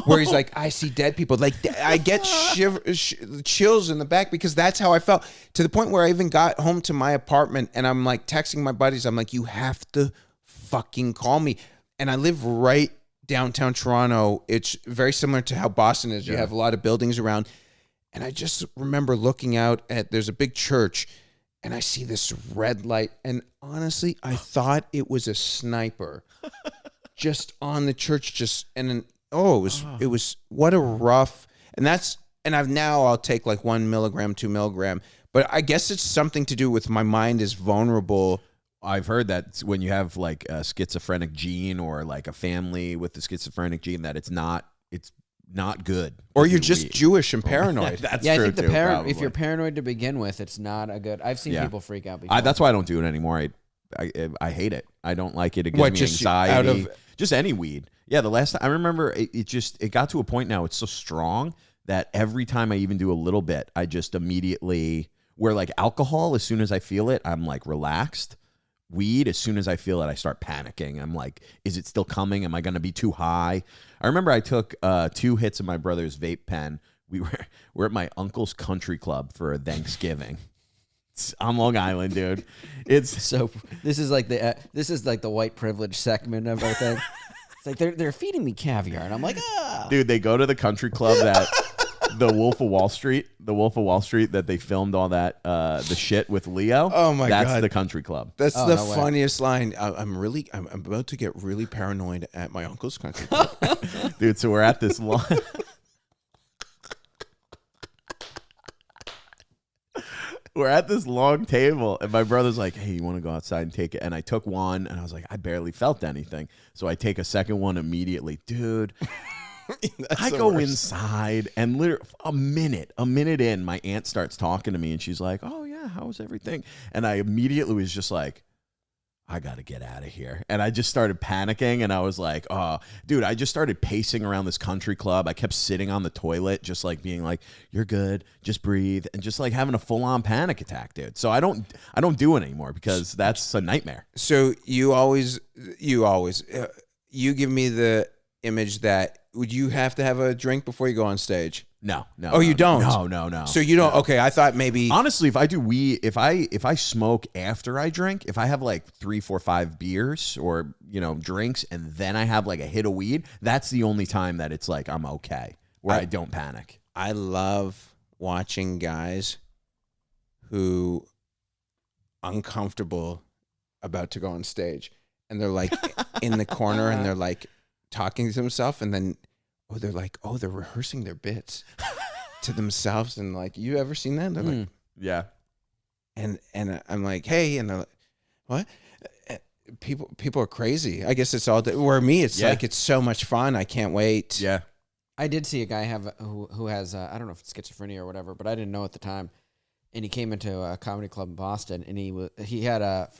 Where he's like, I see dead people. Like, I get chills in the back because that's how I felt. To the point where I even got home to my apartment and I'm like texting my buddies. I'm like, you have to fucking call me. And I live right downtown Toronto. It's very similar to how Boston is. You have a lot of buildings around. And I just remember looking out at, there's a big church and I see this red light. And honestly, I thought it was a sniper just on the church. It was what a rough, and I'll take like 1 milligram, 2 milligram, but I guess it's something to do with my mind is vulnerable. I've heard that when you have like a schizophrenic gene or like a family with the schizophrenic gene, that it's not good. Or you're just Jewish and paranoid. That's I true think too, if you're paranoid to begin with, it's not a good. I've seen people freak out before. That's why I don't do it anymore. I hate it. I don't like it. It gives me anxiety. Just any weed. Yeah, the last time I remember, it got to a point now. It's so strong that every time I even do a little bit, I just immediately, where like alcohol, as soon as I feel it, I'm like relaxed. Weed, as soon as I feel it, I start panicking. I'm like, is it still coming? Am I going to be too high? I remember I took 2 hits of my brother's vape pen. We're at my uncle's country club for Thanksgiving. It's on Long Island, dude. It's so. This is like the white privilege segment of our thing. It's like they're feeding me caviar, and I'm like, dude. They go to the country club that the Wolf of Wall Street that they filmed all that the shit with Leo. Oh my God, that's the country club. That's the funniest line. I'm about to get really paranoid at my uncle's country club, dude. So we're at this long. We're at this long table, and my brother's like, hey, you want to go outside and take it? And I took one, and I was like, I barely felt anything. So I take a second one immediately. Dude, I go inside, and literally a minute in, my aunt starts talking to me, and she's like, oh, yeah, how's everything? And I immediately was just like, I got to get out of here. And I just started panicking, and I was like, oh, dude, I just started pacing around this country club. I kept sitting on the toilet, just like being like, you're good, just breathe, and just like having a full-on panic attack, dude. So I don't do it anymore because that's a nightmare. So you give me the image that would you have to have a drink before you go on stage? No. Oh, you don't? No. So you don't? Okay, I thought maybe. Honestly, if I do weed, if I smoke after I drink, if I have like 3, 4, 5 beers or drinks, and then I have like a hit of weed, that's the only time that it's like I'm okay, where I don't panic. I love watching guys who uncomfortable about to go on stage, and they're like in the corner, and they're like talking to themselves, and then. They're rehearsing their bits to themselves, and like, you ever seen that? They're like, yeah, and I'm like, hey, and they're like, what? People are crazy. I guess it's all where me. It's like it's so much fun. I can't wait. Yeah, I did see a guy who has I don't know if it's schizophrenia or whatever, but I didn't know at the time. And he came into a comedy club in Boston, and he had a.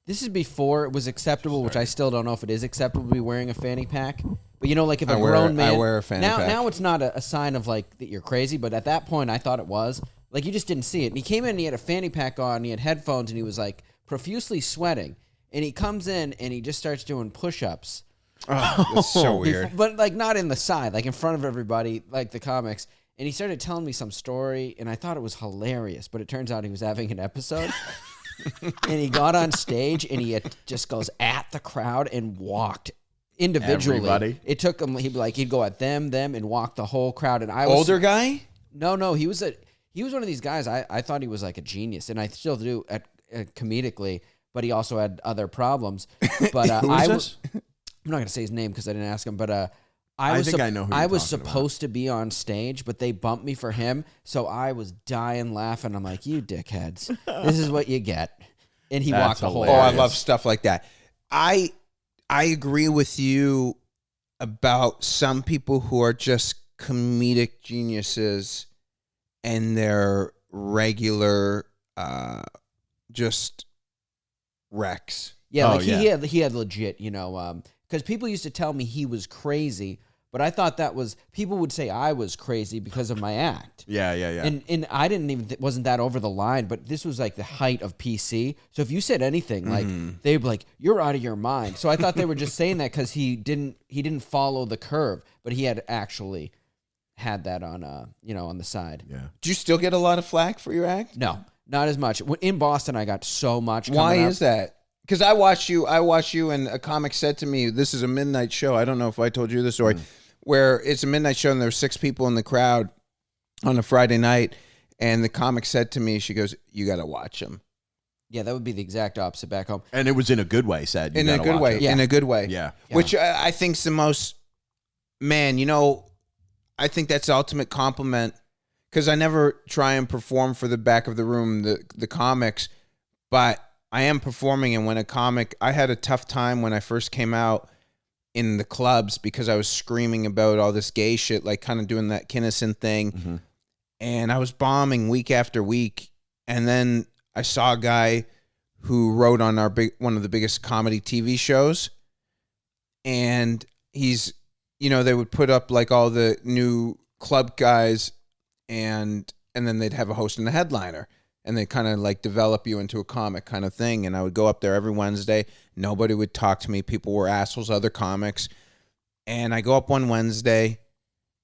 This is before it was acceptable, which I still don't know if it is acceptable to be wearing a fanny pack. But like if a grown man, I wear a fanny pack. Now it's not a sign of like that you're crazy. But at that point, I thought it was. Like, you just didn't see it. And he came in, and he had a fanny pack on, and he had headphones, and he was like profusely sweating. And he comes in, and he just starts doing push-ups. Oh, that's so weird. But like not in the side, like in front of everybody, like the comics. And he started telling me some story, and I thought it was hilarious, but it turns out he was having an episode. And he got on stage, and he just goes at the crowd and walked individually. Everybody? It took him, he'd go at them, and walk the whole crowd. And I was... Older guy? No, he was one of these guys. I thought he was like a genius, and I still do comedically, but he also had other problems. But Who is this? I'm not going to say his name because I didn't ask him, but... I think I know who I you're was talking supposed to be on stage, but they bumped me for him, so I was dying laughing. I'm like, you dickheads, this is what you get. And he That's walked the whole. hilarious. Oh, I audience. love stuff like that. I agree with you about some people who are just comedic geniuses and they're regular just wrecks. Yeah, Oh, like he had legit, because people used to tell me he was crazy, but I thought people would say I was crazy because of my act. Yeah. And I didn't even wasn't that over the line, but this was like the height of PC. So if you said anything, like they'd be like, "You're out of your mind." So I thought they were just saying that because he didn't follow the curve, but he had actually had that on on the side. Yeah. Do you still get a lot of flack for your act? No, not as much. In Boston, I got so much. Why coming up. is that? Because I watch you, and a comic said to me, "This is a midnight show." I don't know if I told you this story, where it's a midnight show and there were 6 people in the crowd on a Friday night, and the comic said to me, she goes, "You got to watch them." Yeah, that would be the exact opposite back home. And it was in a good way, said. In a good way. Yeah. In a good way. Yeah. Which I think's the most, man, I think that's the ultimate compliment, because I never try and perform for the back of the room, the comics, but I am performing. And when I had a tough time when I first came out in the clubs because I was screaming about all this gay shit, like kind of doing that Kinnison thing. Mm-hmm. And I was bombing week after week. And then I saw a guy who wrote on one of the biggest comedy TV shows. And he's, they would put up like all the new club guys and then they'd have a host and a headliner. And they kind of like develop you into a comic kind of thing. And I would go up there every Wednesday. Nobody would talk to me. People were assholes, other comics. And I go up one Wednesday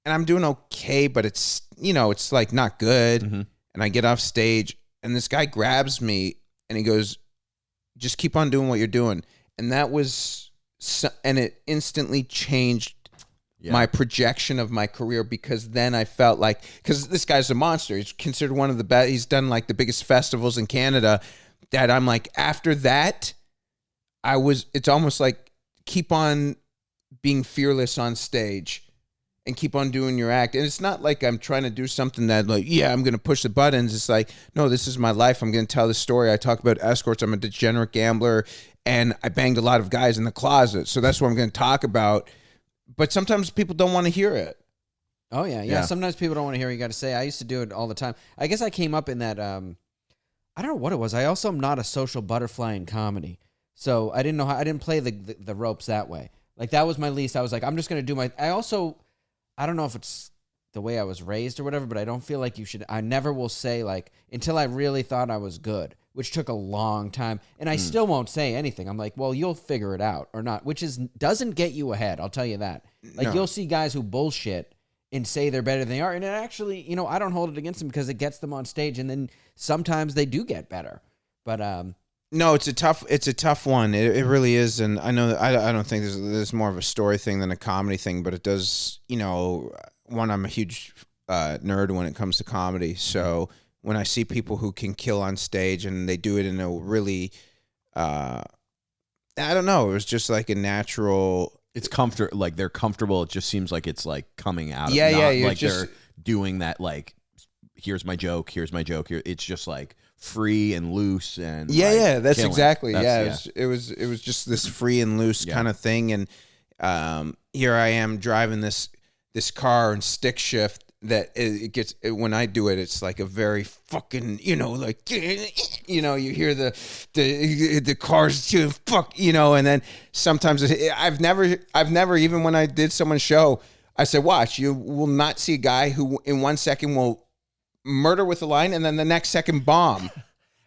and I'm doing okay, but it's, it's like not good. Mm-hmm. And I get off stage and this guy grabs me and he goes, "Just keep on doing what you're doing." And that was, and it instantly changed my projection of my career, because then I felt like, because this guy's a monster. He's considered one of the best. He's done like the biggest festivals in Canada, that I'm like, after that, it's almost like keep on being fearless on stage and keep on doing your act. And it's not like I'm trying to do something that like, yeah, I'm going to push the buttons. It's like, no, this is my life. I'm going to tell the story. I talk about escorts. I'm a degenerate gambler and I banged a lot of guys in the closet. So that's what I'm going to talk about. But sometimes people don't want to hear it. Oh, yeah. Sometimes people don't want to hear what you got to say. I used to do it all the time. I guess I came up in that, I don't know what it was. I also am not a social butterfly in comedy. So I didn't play the ropes that way. Like that was my least. I was like, I'm just going to do I don't know if it's the way I was raised or whatever, but I don't feel like I never will say like, until I really thought I was good, which took a long time. And I still won't say anything. I'm like, well, you'll figure it out or not, which doesn't get you ahead. I'll tell you that. Like you'll see guys who bullshit and say they're better than they are. And it actually, I don't hold it against them because it gets them on stage. And then sometimes they do get better. But, no, it's a tough one. It really is. And I know that I don't think there's more of a story thing than a comedy thing, but it does, I'm a huge nerd when it comes to comedy. So when I see people who can kill on stage and they do it in a really, I don't know, it was just like a natural. It's comfortable. Like they're comfortable. It just seems like it's like coming out. Yeah, of, yeah. Like they're doing that. Like, here's my joke. Here's my joke. Here, it's just like free and loose and that's killing. exactly. It was just this free and loose kind of thing. And here I am driving this car and stick shift. That it gets when I do it, it's like a very fucking you hear the cars too and then sometimes I've never even when I did someone's show, I said, watch, you will not see a guy who in 1 second will murder with a line and then the next second bomb.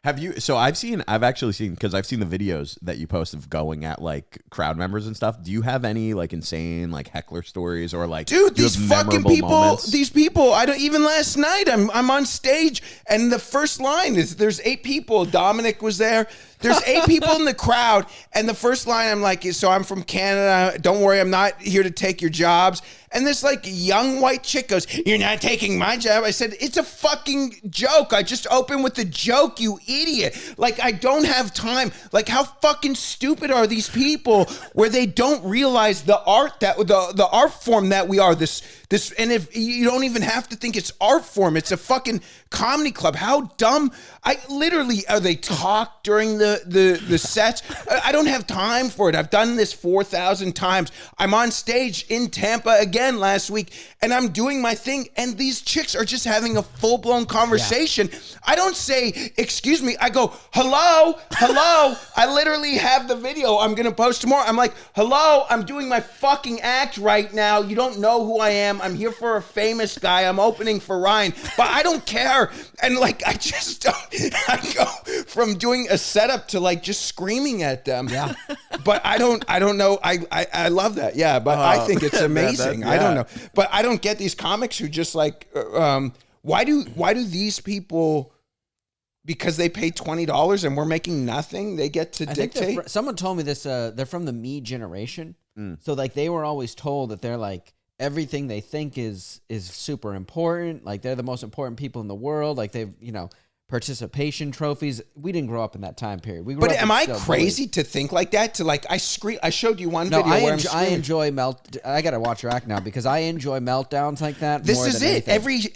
Have you? So I've actually seen, because I've seen the videos that you post of going at like crowd members and stuff. Do you have any like insane like heckler stories or like, dude, do you these have fucking memorable people, moments? these people, I don't, even last night, I'm on stage and the first line is, there's 8 people. Dominic was there. There's 8 people in the crowd. And the first line, I'm like, so I'm from Canada. Don't worry, I'm not here to take your jobs. And this like young white chick goes, you're not taking my job. I said, it's a fucking joke. I just opened with the joke, you idiot. Like, I don't have time. Like, how fucking stupid are these people where they don't realize the art that the art form that we are, this, and if you don't even have to think it's art form, it's a fucking comedy club. How dumb. I literally, they talk during the sets. I don't have time for it. I've done this 4,000 times. I'm on stage in Tampa again last week and I'm doing my thing and these chicks are just having a full-blown conversation. Yeah. I don't say, excuse me. I go, hello. I literally have the video I'm going to post tomorrow. I'm like, hello, I'm doing my fucking act right now. You don't know who I am. I'm here for a famous guy. I'm opening for Ryan, but I don't care. And like, I go from doing a setup to like just screaming at them. Yeah. But I don't know. I love that. Yeah. But I think it's amazing. Yeah. I don't know. But I don't get these comics who just like, why do these people, because they pay $20 and we're making nothing, they get to dictate? Someone told me this, they're from the me generation. So like they were always told that they're like, everything they think is super important. Like they're the most important people in the world. Like they've, participation trophies. We didn't grow up in that time period. We grew but up am I crazy to think like that? To like, I showed you one video where I enjoy I gotta watch your act now because I enjoy meltdowns like that. This is it. Anything.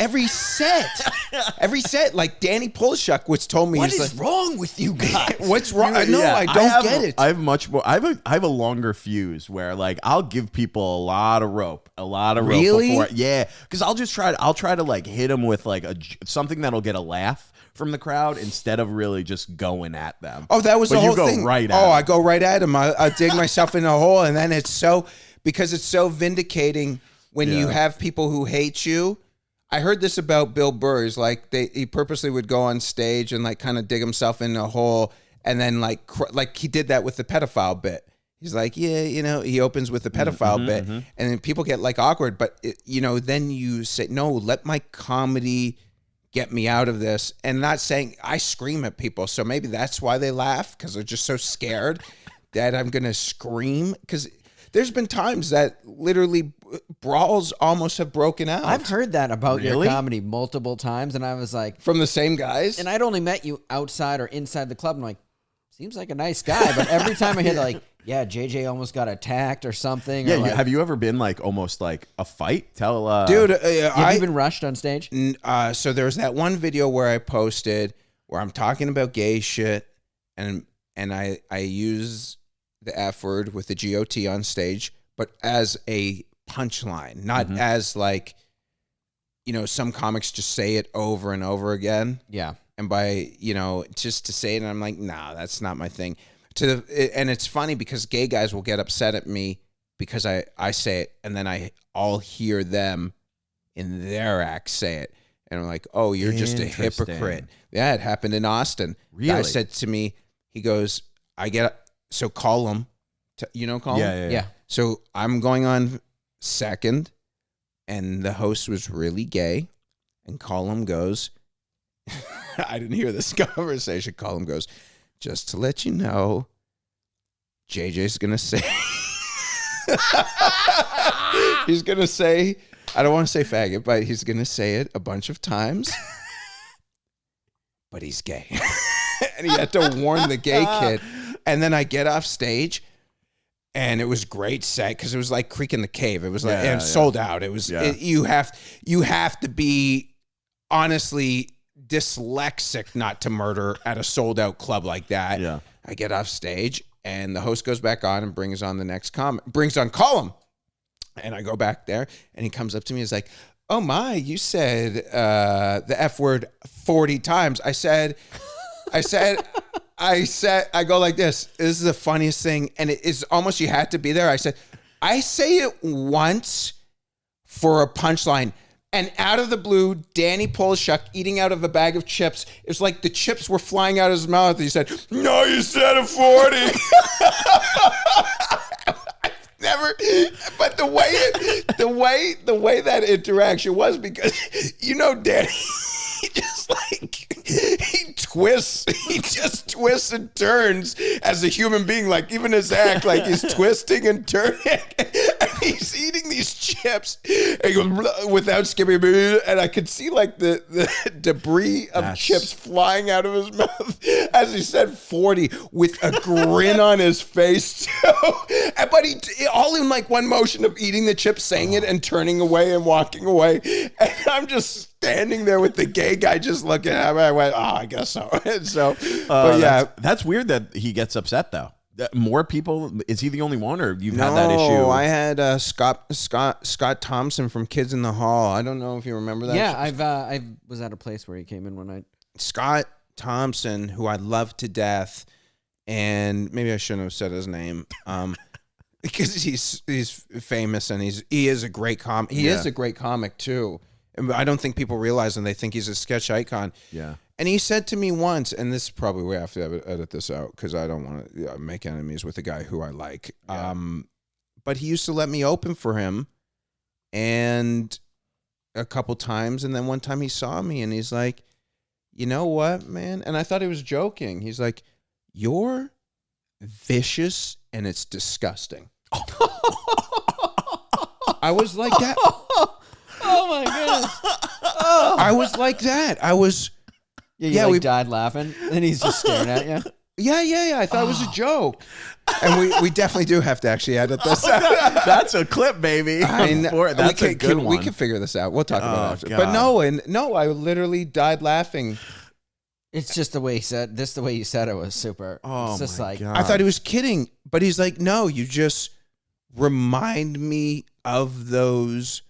Every set, like Danny Polishuk, which told me, what is wrong with you guys? What's wrong? No, I don't get it. I have much more. I have a longer fuse where like I'll give people a lot of rope. Really? Before, yeah, because I'll try to like hit them with like something that'll get a laugh from the crowd instead of really just going at them. Oh, that was the whole thing. Right I go right at him. I dig myself in a hole, and then because it's so vindicating when you have people who hate you. I heard this about Bill Burr. He's like he purposely would go on stage and like kind of dig himself in a hole, and then like he did that with the pedophile bit. He's like, he opens with the pedophile bit, and then people get like awkward. But then you say, no, let my comedy get me out of this. And not saying I scream at people, so maybe that's why they laugh, because they're just so scared that I'm gonna scream. Because there's been times that literally brawls almost have broken out. I've heard that about your comedy multiple times, and I was like, from the same guys. And I'd only met you outside or inside the club, and I'm like, seems like a nice guy. But every time I hear like, yeah, JJ almost got attacked or something. Yeah, or like, have you ever been like almost like a fight? Dude, have you been rushed on stage? So there's that one video where I posted where I'm talking about gay shit, and I use the F word with the GOT on stage, but as a punchline, not as like, some comics just say it over and over again. Yeah. And by, just to say it, and I'm like, nah, that's not my thing. And it's funny because gay guys will get upset at me because I say it, and then I'll hear them in their act say it. And I'm like, oh, you're just a hypocrite. Yeah, it happened in Austin. Really? Guy said to me, he goes, so call him. Call him? Yeah. So I'm going on second, and the host was really gay, and Colum goes, I didn't hear this conversation. Colum goes, just to let you know, JJ's going to say, he's going to say, I don't want to say faggot, but he's going to say it a bunch of times, but he's gay. And he had to warn the gay kid. And then I get off stage, and it was great set because it was like Creek in the Cave. It was like sold out. It was you have to be honestly dyslexic not to murder at a sold out club like that. Yeah. I get off stage, and the host goes back on and brings on the next brings on Colum. And I go back there, and he comes up to me. He's like, oh my, you said the F word 40 times. I go like this. This is the funniest thing. And it is almost, you had to be there. I said, I say it once for a punchline. And out of the blue, Danny Polishuk eating out of a bag of chips. It was like the chips were flying out of his mouth. He said, "No, you said a 40." Never, but the way that interaction was, because Danny, he just he just twists and turns as a human being, like even his act, like he's twisting and turning, and he's eating these chips and he goes without skipping, and I could see like the debris of chips flying out of his mouth as he said 40 with a grin on his face too. But he all in like one motion of eating the chips, saying it and turning away and walking away, and I'm just standing there with the gay guy just looking at me. I went, "Oh, I guess so." But yeah, that's weird that he gets upset though. More people, is he the only one, or you've no, had that issue? I had Scott Thompson from Kids in the Hall. I don't know if you remember that. Yeah, I was at a place where he came in one night. Scott Thompson, who I love to death, and maybe I shouldn't have said his name, because he's famous and he is a great comic. He is a great comic too. And I don't think people realize, and they think he's a sketch icon. Yeah. And he said to me once, and this is probably we have to edit this out because I don't want to make enemies with a guy who I like. Yeah. But he used to let me open for him, and a couple times, and then one time he saw me, and he's like, "You know what, man?" And I thought he was joking. He's like, "You're vicious, and it's disgusting." I was like that. Oh my goodness! Oh. I was like that. I was. Yeah, we died laughing, and he's just staring at you. Yeah. I thought it was a joke, and we definitely do have to actually edit this. That's a clip, baby. That's a good one. We can figure this out. We'll talk about it after. God. But no, I literally died laughing. It's just the way he said this. The way you said it was super. Oh, it's just my God. I thought he was kidding, but he's like, "No, you just remind me of those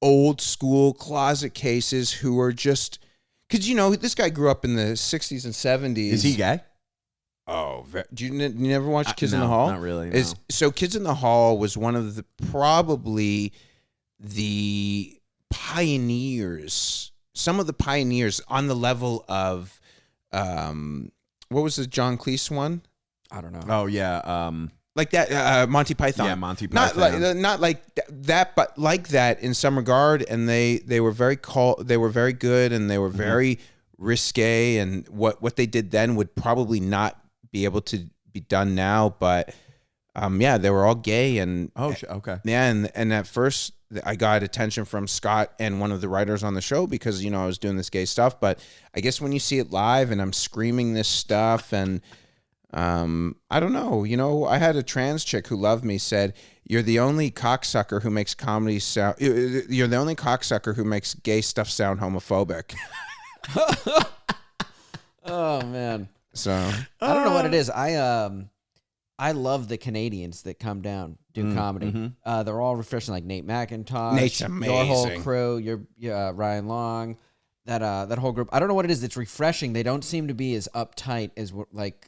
old school closet cases who are just." Because, this guy grew up in the 60s and 70s. Is he gay? Oh, do you never watch Kids in the Hall? Not really. No. So Kids in the Hall was one of probably the pioneers, some of the pioneers on the level of, what was the John Cleese one? I don't know. Oh, yeah. Like that, Monty Python. Yeah, Monty Python. Not like that, but like that in some regard. And they were very they were very good, and they were very risque. And what they did then would probably not be able to be done now. But they were all gay. And okay. Yeah, and at first I got attention from Scott and one of the writers on the show because I was doing this gay stuff. But I guess when you see it live and I'm screaming this stuff and. I don't know. I had a trans chick who loved me said, "You're the only cocksucker who makes comedy sound. You're the only cocksucker who makes gay stuff sound homophobic." Oh man. So I don't know what it is. I love the Canadians that come down do comedy. Mm-hmm. They're all refreshing, like Nate McIntosh, Nate's amazing. Your whole crew, your Ryan Long, that whole group. I don't know what it is. It's refreshing. They don't seem to be as uptight as like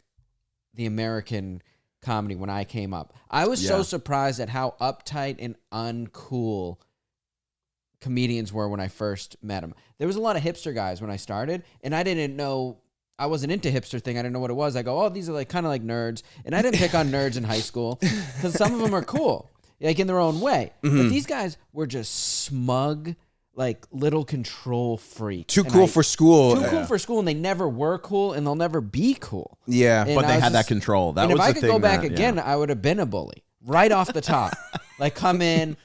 the American comedy when I came up. I was so surprised at how uptight and uncool comedians were when I first met them. There was a lot of hipster guys when I started, and I didn't know, I wasn't into hipster thing. I didn't know what it was. I go, "Oh, these are like kind of like nerds." And I didn't pick on nerds in high school because some of them are cool, like in their own way. But these guys were just smug, like little control freaks. Too cool for school. Too cool for school, and they never were cool, and they'll never be cool. Yeah. And But they had that control. That and was if I the could thing go back that- again, I would have been a bully right off the top. Like come in,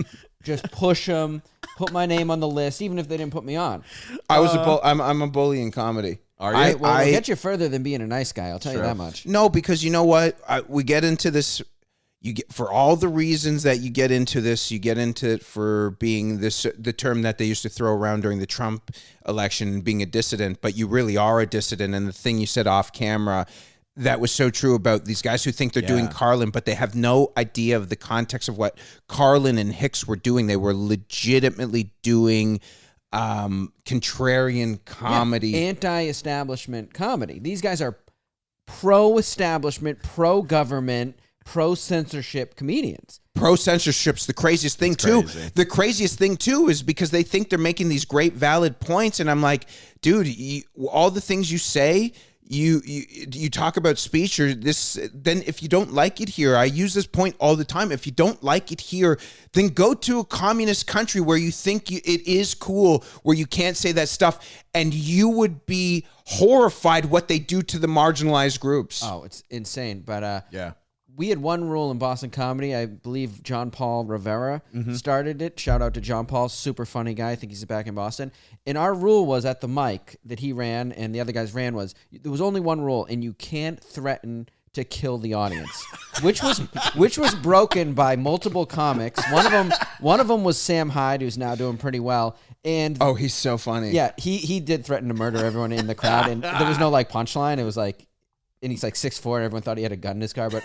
just push them, put my name on the list, even if they didn't put me on. I was I'm a bully in comedy. Are you? We'll get you further than being a nice guy. I'll tell you that much. No, because you know what? We get into this. You get for all the reasons that you get into this. You get into it for being the term that they used to throw around during the Trump election, being a dissident. But you really are a dissident. And the thing you said off camera that was so true about these guys who think they're doing Carlin, but they have no idea of the context of what Carlin and Hicks were doing. They were legitimately doing contrarian comedy, anti-establishment comedy. These guys are pro-establishment, pro-government, pro-censorship comedians. pro censorship's the craziest thing too. Crazy. The craziest thing too is because they think they're making these great valid points, and I'm like, dude, all the things you say. You talk about speech or this, then if you don't like it here, I use this point all the time. If you don't like it here, then go to a communist country where you think it is cool, where you can't say that stuff, and you would be horrified what they do to the marginalized groups. Oh, it's insane. But Yeah. we had one rule in Boston comedy. I believe John Paul Rivera started it. Shout out to John Paul, super funny guy. I think he's back in Boston. And our rule was at the mic that he ran and the other guys ran was there was only one rule, and you can't threaten to kill the audience, which was broken by multiple comics. One of them was Sam Hyde, who's now doing pretty well. And Oh, he's so funny. yeah, he did threaten to murder everyone in the crowd, and there was no like punchline. It was like, and he's like 6'4", and everyone thought he had a gun in his car, but.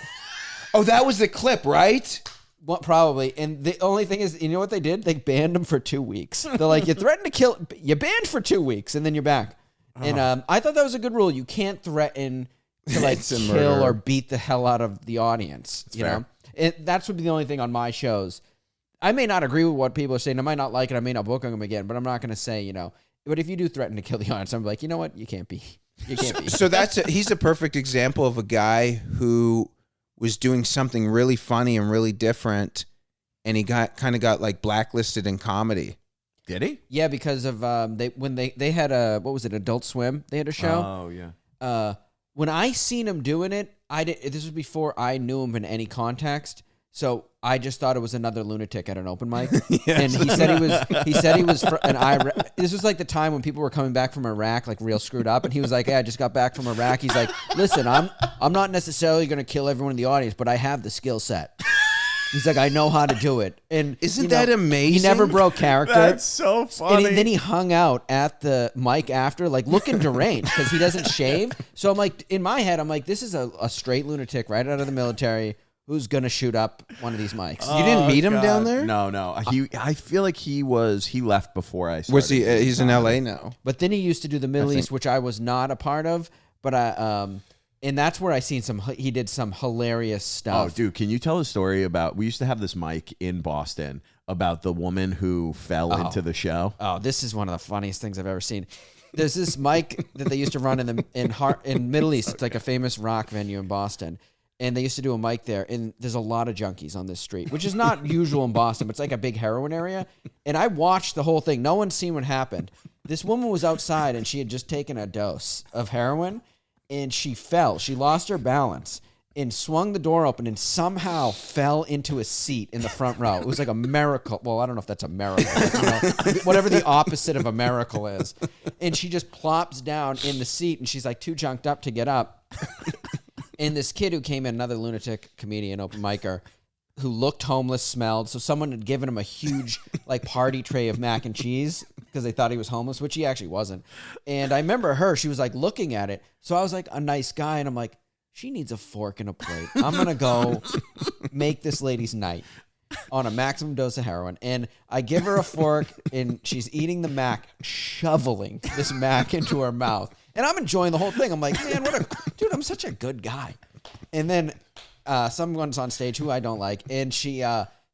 Oh, that was the clip, right? Well, probably. And the only thing is, you know what they did? They banned him for 2 weeks. They're like, you threatened to kill, you banned for 2 weeks, and then you're back. And I thought that was a good rule. You can't threaten to like It's a kill murder. or beat the hell out of the audience. You fair. know, that's would be the only thing on my shows. I may not agree with what people are saying. I might not like it. I may not book them again. But I'm not going to say, But if you do threaten to kill the audience, I'm like, you know what? You can't be. You can't be. So he's a perfect example of a guy who was doing something really funny and really different, and he kind of got like blacklisted in comedy. Did he? Yeah, because of they had what was it, Adult Swim? They had a show. Oh yeah. When I seen him doing it, this was before I knew him in any context. So I just thought it was another lunatic at an open mic. And he said he was this was like the time when people were coming back from Iraq, like real screwed up. And he was like, hey, I just got back from Iraq. He's like, listen, I'm not necessarily going to kill everyone in the audience, but I have the skill set. He's like, I know how to do it. And Isn't that amazing? He never broke character. That's so funny. And then he hung out at the mic after, like looking deranged because he doesn't shave. So I'm like, in my head, I'm like, this is a straight lunatic right out of the military who's gonna shoot up one of these mics. You didn't meet him God. down there? No. I feel like he left before I started. Was he? He's in LA now. But then he used to do the Middle East, which I was not a part of. But and that's where I seen he did some hilarious stuff. Oh, dude, can you tell a story about? We used to have this mic in Boston about the woman who fell into the show. Oh, this is one of the funniest things I've ever seen. There's this mic that they used to run in Middle East. It's like a famous rock venue in Boston. And they used to do a mic there, and there's a lot of junkies on this street, which is not usual in Boston, but it's like a big heroin area. And I watched the whole thing. No one's seen what happened. This woman was outside, and she had just taken a dose of heroin, and she fell. She lost her balance and swung the door open and somehow fell into a seat in the front row. It was like a miracle. Well, I don't know if that's a miracle, but, whatever the opposite of a miracle is. And she just plops down in the seat, and she's like too junked up to get up. And this kid who came in, another lunatic comedian, open micer, who looked homeless, smelled. So someone had given him a huge like party tray of mac and cheese because they thought he was homeless, which he actually wasn't. And I remember she was like looking at it. So I was like a nice guy, and I'm like, she needs a fork and a plate. I'm going to go make this lady's night on a maximum dose of heroin. And I give her a fork, and she's eating the mac, shoveling this mac into her mouth. And I'm enjoying the whole thing. I'm like, man, dude, I'm such a good guy. And then someone's on stage who I don't like, and she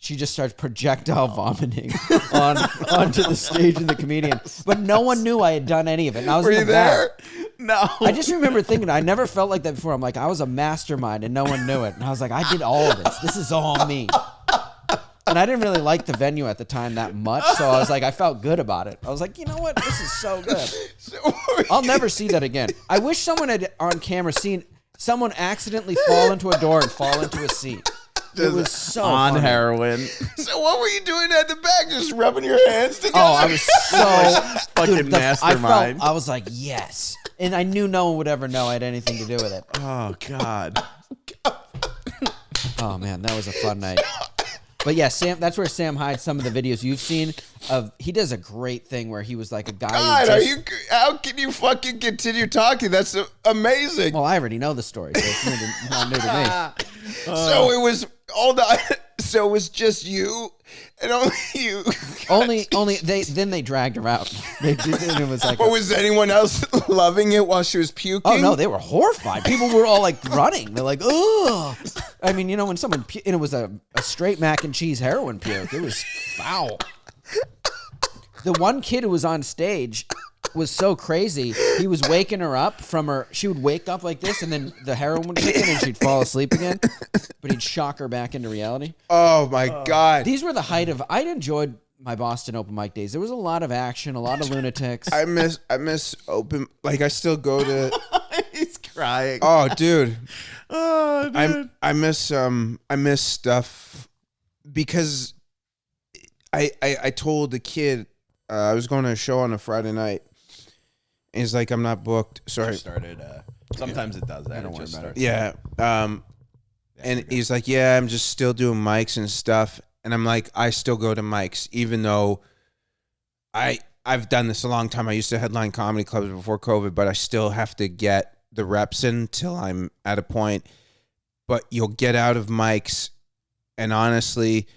just starts projectile vomiting onto the stage and the comedian. But no one knew I had done any of it. And I was Were in you the back. there? No. I just remember thinking, I never felt like that before. I'm like, I was a mastermind and no one knew it. And I was like, I did all of this. This is all me. And I didn't really like the venue at the time that much. So I was like, I felt good about it. I was like, you know what? This is so good. I'll never see that again. I wish someone had on camera seen someone accidentally fall into a door and fall into a seat. It was so on funny. heroin. So what were you doing at the back? Just rubbing your hands together? Oh, I was so Fucking mastermind. I was like, yes. And I knew no one would ever know I had anything to do with it. Oh God. Oh man, that was a fun night. But yeah, Sam. That's where Sam hides some of the videos you've seen of. He does a great thing where he was like a guy. God, who just, how can you fucking continue talking? That's amazing. Well, I already know the story, so it's not new to me. So it was all the So it was just you and only you. Only they dragged her out. They did, and it was like, But was anyone else loving it while she was puking? oh no, they were horrified. People were all like running. They're like, ugh. I mean, when someone and it was a straight mac and cheese heroin puke. It was foul. The one kid who was on stage was so crazy. He was waking her up from her. She would wake up like this, and then the heroin would kick in, and she'd fall asleep again. But he'd shock her back into reality. Oh my God! These were the height of. I enjoyed my Boston open mic days. There was a lot of action, a lot of lunatics. I miss open. Like I still go to. He's crying. Oh, dude. Oh, dude. I miss stuff because I told the kid I was going to a show on a Friday night. And he's like, I'm not booked. Sorry. Started. Sometimes it does that. I don't worry about it. Yeah. And he's like, yeah, I'm just still doing mics and stuff. And I'm like, I still go to mics, even though I've done this a long time. I used to headline comedy clubs before COVID, but I still have to get the reps in till I'm at a point. But you'll get out of mics, and honestly,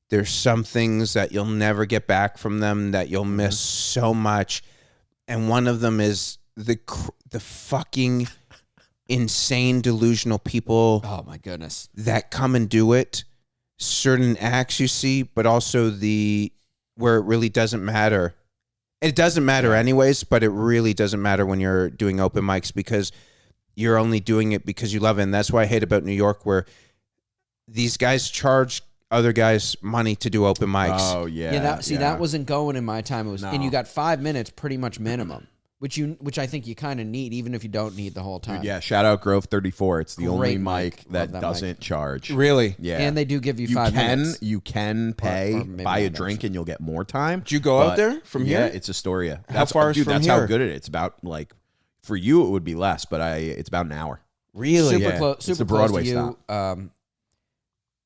there's some things that you'll never get back from them that you'll miss so much. And one of them is the fucking insane delusional people. Oh my goodness. That come and do it. Certain acts you see, but also where it really doesn't matter. It doesn't matter anyways, but it really doesn't matter when you're doing open mics because you're only doing it because you love it. And that's what I hate about New York, where these guys charge other guys money to do open mics. Oh yeah. Yeah. That wasn't going in my time. It was, and you got 5 minutes pretty much minimum, which I think you kind of need, even if you don't need the whole time. Dude, yeah. Shout out Grove 34. It's the only Great mic that that doesn't mic. charge. Really? Yeah. And they do give you 5 minutes. You can pay, Or maybe buy a not, drink, actually. and you'll get more time. Did you go out there from yeah, here? it's Astoria. How far is from that's here? how good it is. It's about like, for you it would be less, but it's about an hour. Really? Super Yeah. close. It's Super the close Broadway to you.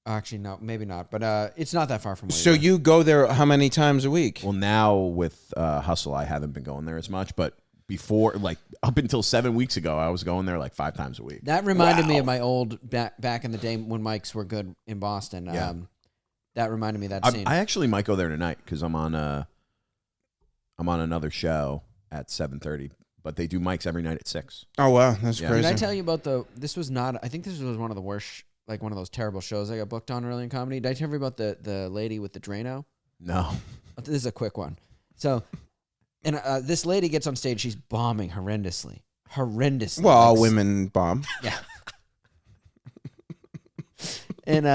Actually, no, maybe not. But it's not that far from where So you you go there how many times a week? Well, now with Hustle, I haven't been going there as much, but before, like up until 7 weeks ago, I was going there like 5 times a week. That reminded me of my old back in the day when mics were good in Boston. Yeah. That reminded me of that scene. I actually might go there tonight because I'm on another show at 7:30, but they do mics every night at 6. Oh wow, that's Yeah. crazy. Did I tell you about this was not, I think this was one of the worst, like one of those terrible shows I got booked on early in comedy. Did I tell you about the lady with the Drano? No. This is a quick one. So, and this lady gets on stage. She's bombing horrendously. Well, all Like, women bomb. Yeah. And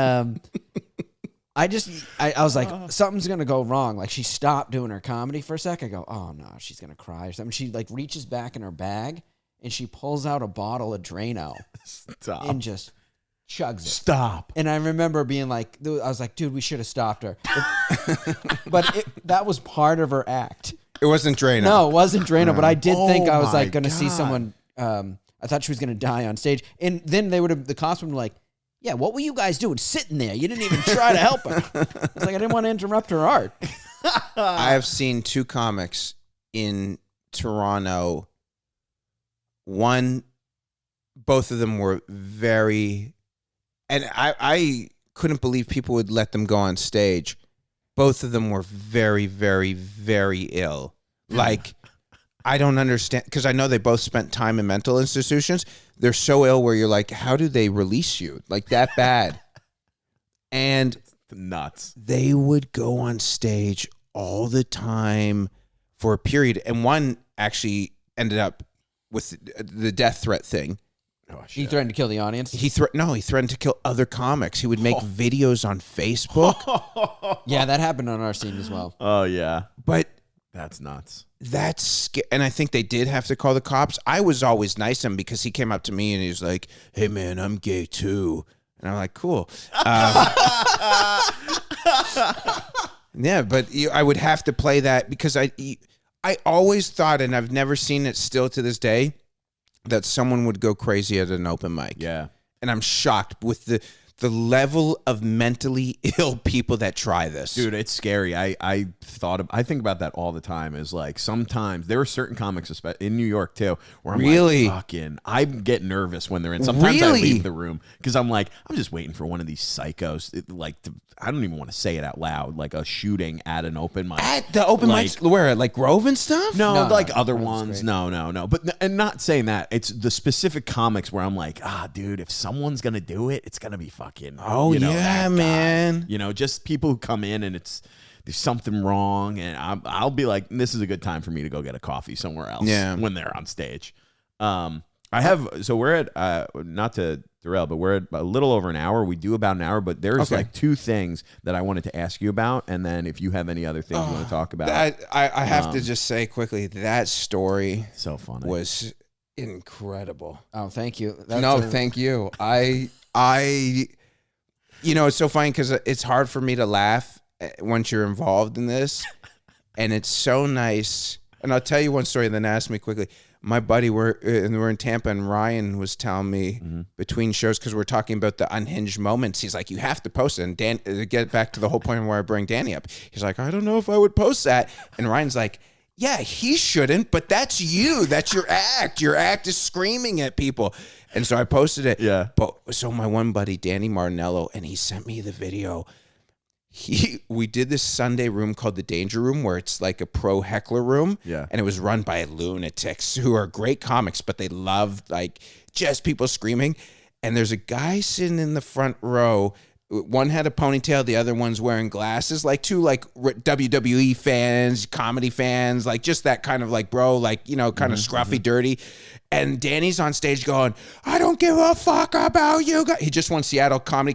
I was like, something's gonna go wrong. Like she stopped doing her comedy for a sec. I go, oh no, she's gonna cry or something. She like reaches back in her bag and she pulls out a bottle of Drano Stop. and just chugs it. Stop. And I remember being like, I was like, dude, we should have stopped her. But that was part of her act. It wasn't Drano. No, it wasn't Drano, but I did think I was my like going to see God. someone. I thought she was going to die on stage. And then the cops would be like, yeah, what were you guys doing sitting there? You didn't even try to help her. I was like, I didn't want to interrupt her art. I have seen 2 comics in Toronto. One, both of them were very, and I couldn't believe people would let them go on stage. Both of them were very, very, very ill. Like, I don't understand, because I know they both spent time in mental institutions. They're so ill where you're like, how do they release you? Like, that bad. And Nuts. they would go on stage all the time for a period. And one actually ended up with the death threat thing. Oh, He shit. threatened to kill the audience. He threatened to kill other comics. He would make videos on Facebook. Yeah, that happened on our scene as well. Oh, yeah. But That's nuts. and I think they did have to call the cops. I was always nice to him because he came up to me and he was like, hey man, I'm gay too. And I'm like, cool. Yeah, but I would have to play that because I always thought, and I've never seen it still to this day, that someone would go crazy at an open mic. Yeah. And I'm shocked with the the level of mentally ill people that try this. Dude, it's scary. I think about that all the time. Is like sometimes there are certain comics in New York too where I'm Really? like, fucking, I get nervous when they're in. Sometimes I Really? leave the room because I'm like, I'm just waiting for one of these psychos. I don't even want to say it out loud, like a shooting at an open mic. At the open Like- mics, where like Grove and stuff? No, No, like no, other that was ones. great. No. But and not saying that. It's the specific comics where I'm like, dude, if someone's gonna do it, it's gonna be fucking. Oh, that yeah, guy. man. Just people who come in and there's something wrong, and I'll be like, this is a good time for me to go get a coffee somewhere else. Yeah. When they're on stage. We're at not to derail, but we're at a little over an hour. We do about an hour, but there's like two things that I wanted to ask you about, and then if you have any other things you want to talk about. I have to just say quickly, that story So funny. was incredible. Oh, thank you. Thank you. It's so funny because it's hard for me to laugh once you're involved in this, and it's so nice. And I'll tell you one story, and then ask me quickly. My buddy, we're in Tampa, and Ryan was telling me between shows, because we're talking about the unhinged moments. He's like, you have to post it. And Dan, to get back to the whole point where I bring Danny up, he's like, I don't know if I would post that. And Ryan's like, yeah, he shouldn't, but that's you. That's your act. Your act is screaming at people. And so I posted it. Yeah. But so my one buddy, Danny Martinello, and he sent me the video. We did this Sunday room called the Danger Room, where it's like a pro heckler room. Yeah. And it was run by lunatics who are great comics, but they love like just people screaming. And there's a guy sitting in the front row. One had a ponytail, the other one's wearing glasses, like two like WWE fans, comedy fans, like just that kind of like bro, like, kind of scruffy, dirty. And Danny's on stage going, I don't give a fuck about you guys. He just won Seattle Comedy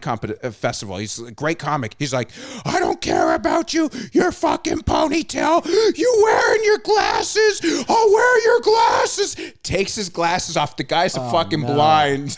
Festival. He's a great comic. He's like, I don't care about you. Your fucking ponytail. You wearing your glasses. I'll wear your glasses. Takes his glasses off. The guy's fucking blind.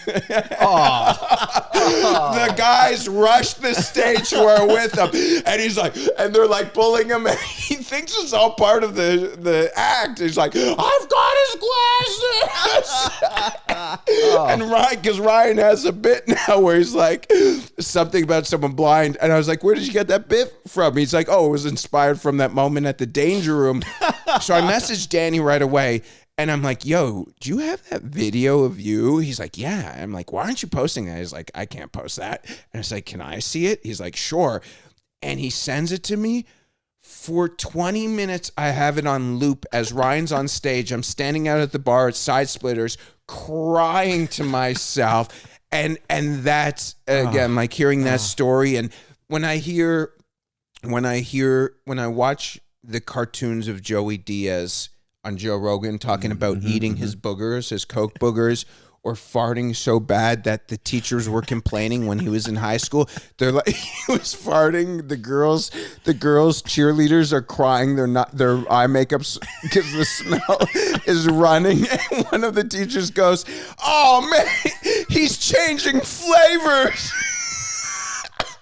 The guys rush the stage who are with him. And he's like, and they're like pulling him. And he thinks it's all part of the act. He's like, I've got his glasses. And Ryan has a bit now where he's like something about someone blind, and I was like, where did you get that bit from? He's like, it was inspired from that moment at the Danger Room. So I messaged Danny right away, and I'm like, yo, do you have that video of you? He's like, yeah. I'm like, why aren't you posting that? He's like, I can't post that. And I was like, can I see it? He's like, sure. And he sends it to me. For 20 minutes, I have it on loop as Ryan's on stage. I'm standing out at the bar at Side Splitters, crying to myself. And that's, again, like hearing that story. And when I watch the cartoons of Joey Diaz on Joe Rogan talking about eating his boogers, his Coke boogers, or farting so bad that the teachers were complaining when he was in high school. They're like, he was farting. The girls cheerleaders are crying. Their eye makeup's because the smell is running. And one of the teachers goes, oh man, he's changing flavors.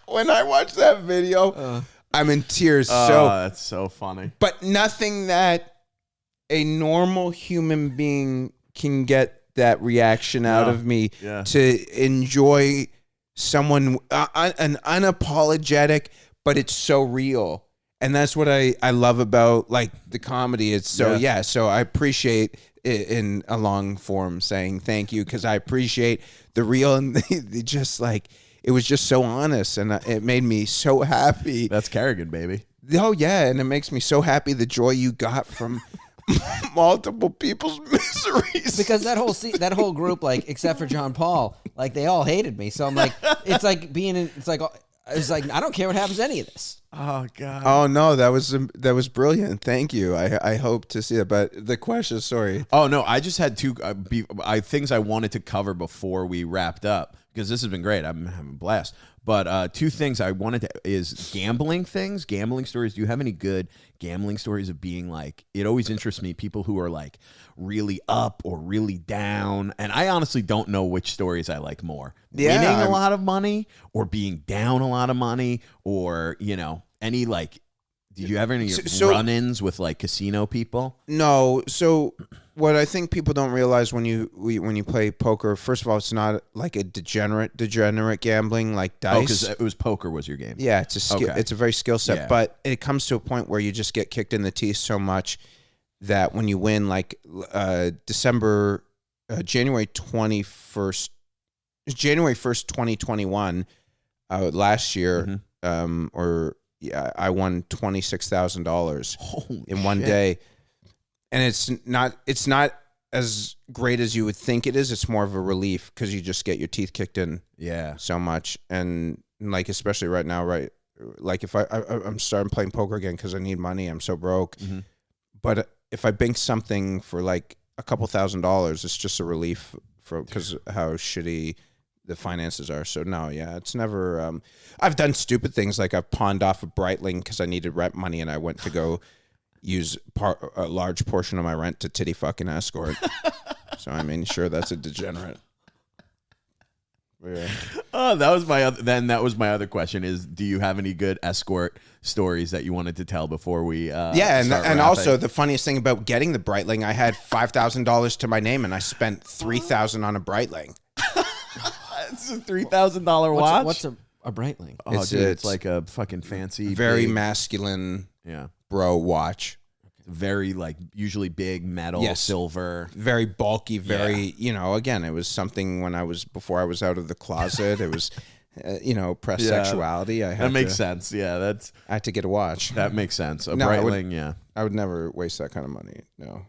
When I watch that video, I'm in tears. That's so funny. But nothing that a normal human being can get that reaction out of me to enjoy someone, an unapologetic, but it's so real. And that's what I love about like the comedy. It's so, so I appreciate it in a long form saying thank you, because I appreciate the real, and the just like, it was just so honest, and it made me so happy. That's Kerrigan, baby. Oh yeah. And it makes me so happy the joy you got from multiple people's miseries, Because that whole group, like except for John Paul, like they all hated me. So I'm like, it's like I don't care what happens to any of this. Oh God. oh no, that was brilliant. Thank you. I hope to see it. But the question, sorry. Oh no, I just had two things I wanted to cover before we wrapped up, because this has been great. I'm having a blast. But two things I wanted to is gambling stories. Do you have any good gambling stories of being like, it always interests me, people who are like really up or really down. And I honestly don't know which stories I like more. Yeah, winning a lot of money or being down a lot of money, or, any like Did you have any run-ins with like casino people? No. So what I think people don't realize when you play poker, first of all, it's not like a degenerate gambling like dice. Oh, because it was poker was your game. Yeah, it's a skill. Okay. It's a very skill set, Yeah. but it comes to a point where you just get kicked in the teeth so much that when you win, like January 21st, 2021, last year, I won $26,000 in one day, and it's not as great as you would think it is. It's more of a relief because you just get your teeth kicked in, so much, and like especially right now, right? Like if I'm starting playing poker again because I need money, I'm so broke, but if I bank something for like a couple $1,000s, it's just a relief because how shitty the finances are. So no, it's never. I've done stupid things like I've pawned off a Breitling because I needed rent money and I went to go use a large portion of my rent to titty fucking escort. So I mean, sure, that's a degenerate. Yeah. Oh, that was my other question is, do you have any good escort stories that you wanted to tell before we and also the funniest thing about getting the Breitling, I had $5,000 to my name and I spent $3,000 on a Breitling. It's a $3,000 watch. What's a Breitling? Oh, it's like a fucking fancy, very big, masculine, bro watch. Very like usually big metal, silver, very bulky, very again, it was something before I was out of the closet. It was press sexuality. That makes sense. Yeah, I had to get a watch. That makes sense. A Breitling, I would never waste that kind of money. No.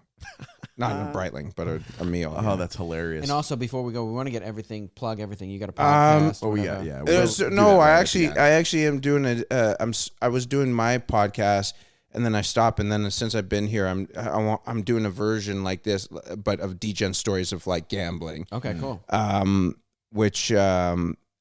Not in a Breitling, but a meal. Oh, that's hilarious. And also, before we go, we want to get plug everything. You got a podcast? I actually am doing I was doing my podcast, and then I stopped, and then since I've been here, I'm doing a version like this, but of degen stories of like gambling. Okay, cool. Which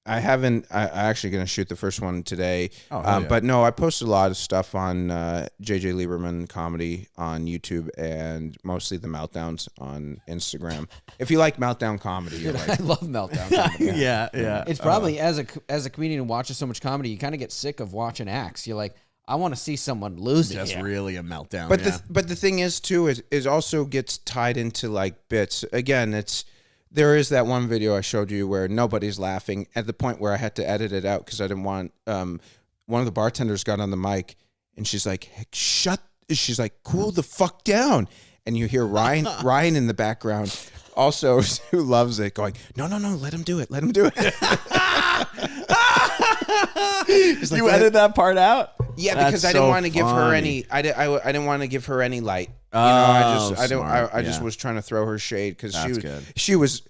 I haven't. I actually going to shoot the first one today. But no, I posted a lot of stuff on JJ Liberman comedy on YouTube and mostly the meltdowns on Instagram. If you like meltdown comedy, you're like, I love meltdown comedy. yeah. It's probably as a comedian who watches so much comedy, you kind of get sick of watching acts. You're like, I want to see someone losing. That's really a meltdown. But the thing is too, it also gets tied into like bits. Again, there is that one video I showed you where nobody's laughing at the point where I had to edit it out because I didn't want. One of the bartenders got on the mic and she's like, she's like, cool the fuck down. And you hear Ryan in the background, also who loves it, going, no, let him do it. You edited that part out? Yeah, because I didn't want to give her any. I didn't want to give her any light. I just was trying to throw her shade because she was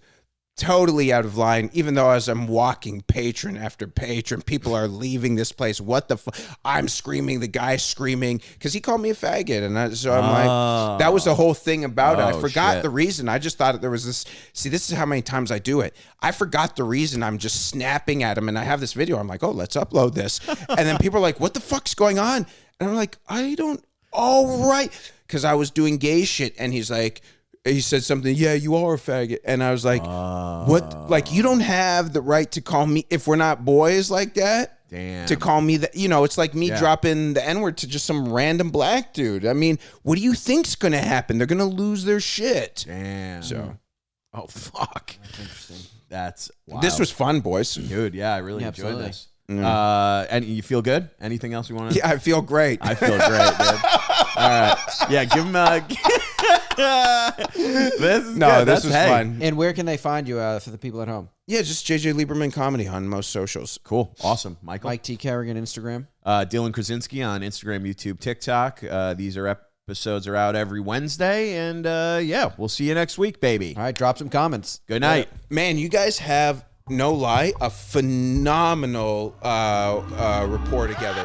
totally out of line. Even though as I'm walking patron after patron, people are leaving this place. What the fuck? I'm screaming. The guy's screaming because he called me a faggot, and so I'm like, that was the whole thing about it. I forgot the reason. I just thought there was this. See, this is how many times I do it. I forgot the reason. I'm just snapping at him, and I have this video. I'm like, oh, let's upload this, and then people are like, what the fuck's going on? And I'm like, I don't. All right, because I was doing gay shit, and he's like. He said something, yeah, you are a faggot. And I was like, what? Like, you don't have the right to call me, if we're not boys like that, to call me that. It's like me dropping the N-word to just some random black dude. I mean, what do you think's going to happen? They're going to lose their shit. Damn. So. Oh, fuck. That's interesting. That's wild. This was fun, boys. Dude, yeah, I really enjoyed absolutely. this. And you feel good? Anything else you want to? Yeah, I feel great. I feel great, dude. All right. Yeah, give him a... This was fun. And where can they find you for the people at home? Yeah, just JJ Liberman Comedy on most socials. Cool. Awesome. Michael? Mike T. Kerrigan, Instagram. Dylan Krasinski on Instagram, YouTube, TikTok. These episodes are out every Wednesday. And we'll see you next week, baby. All right, drop some comments. Good night. Man, you guys have, no lie, a phenomenal rapport together.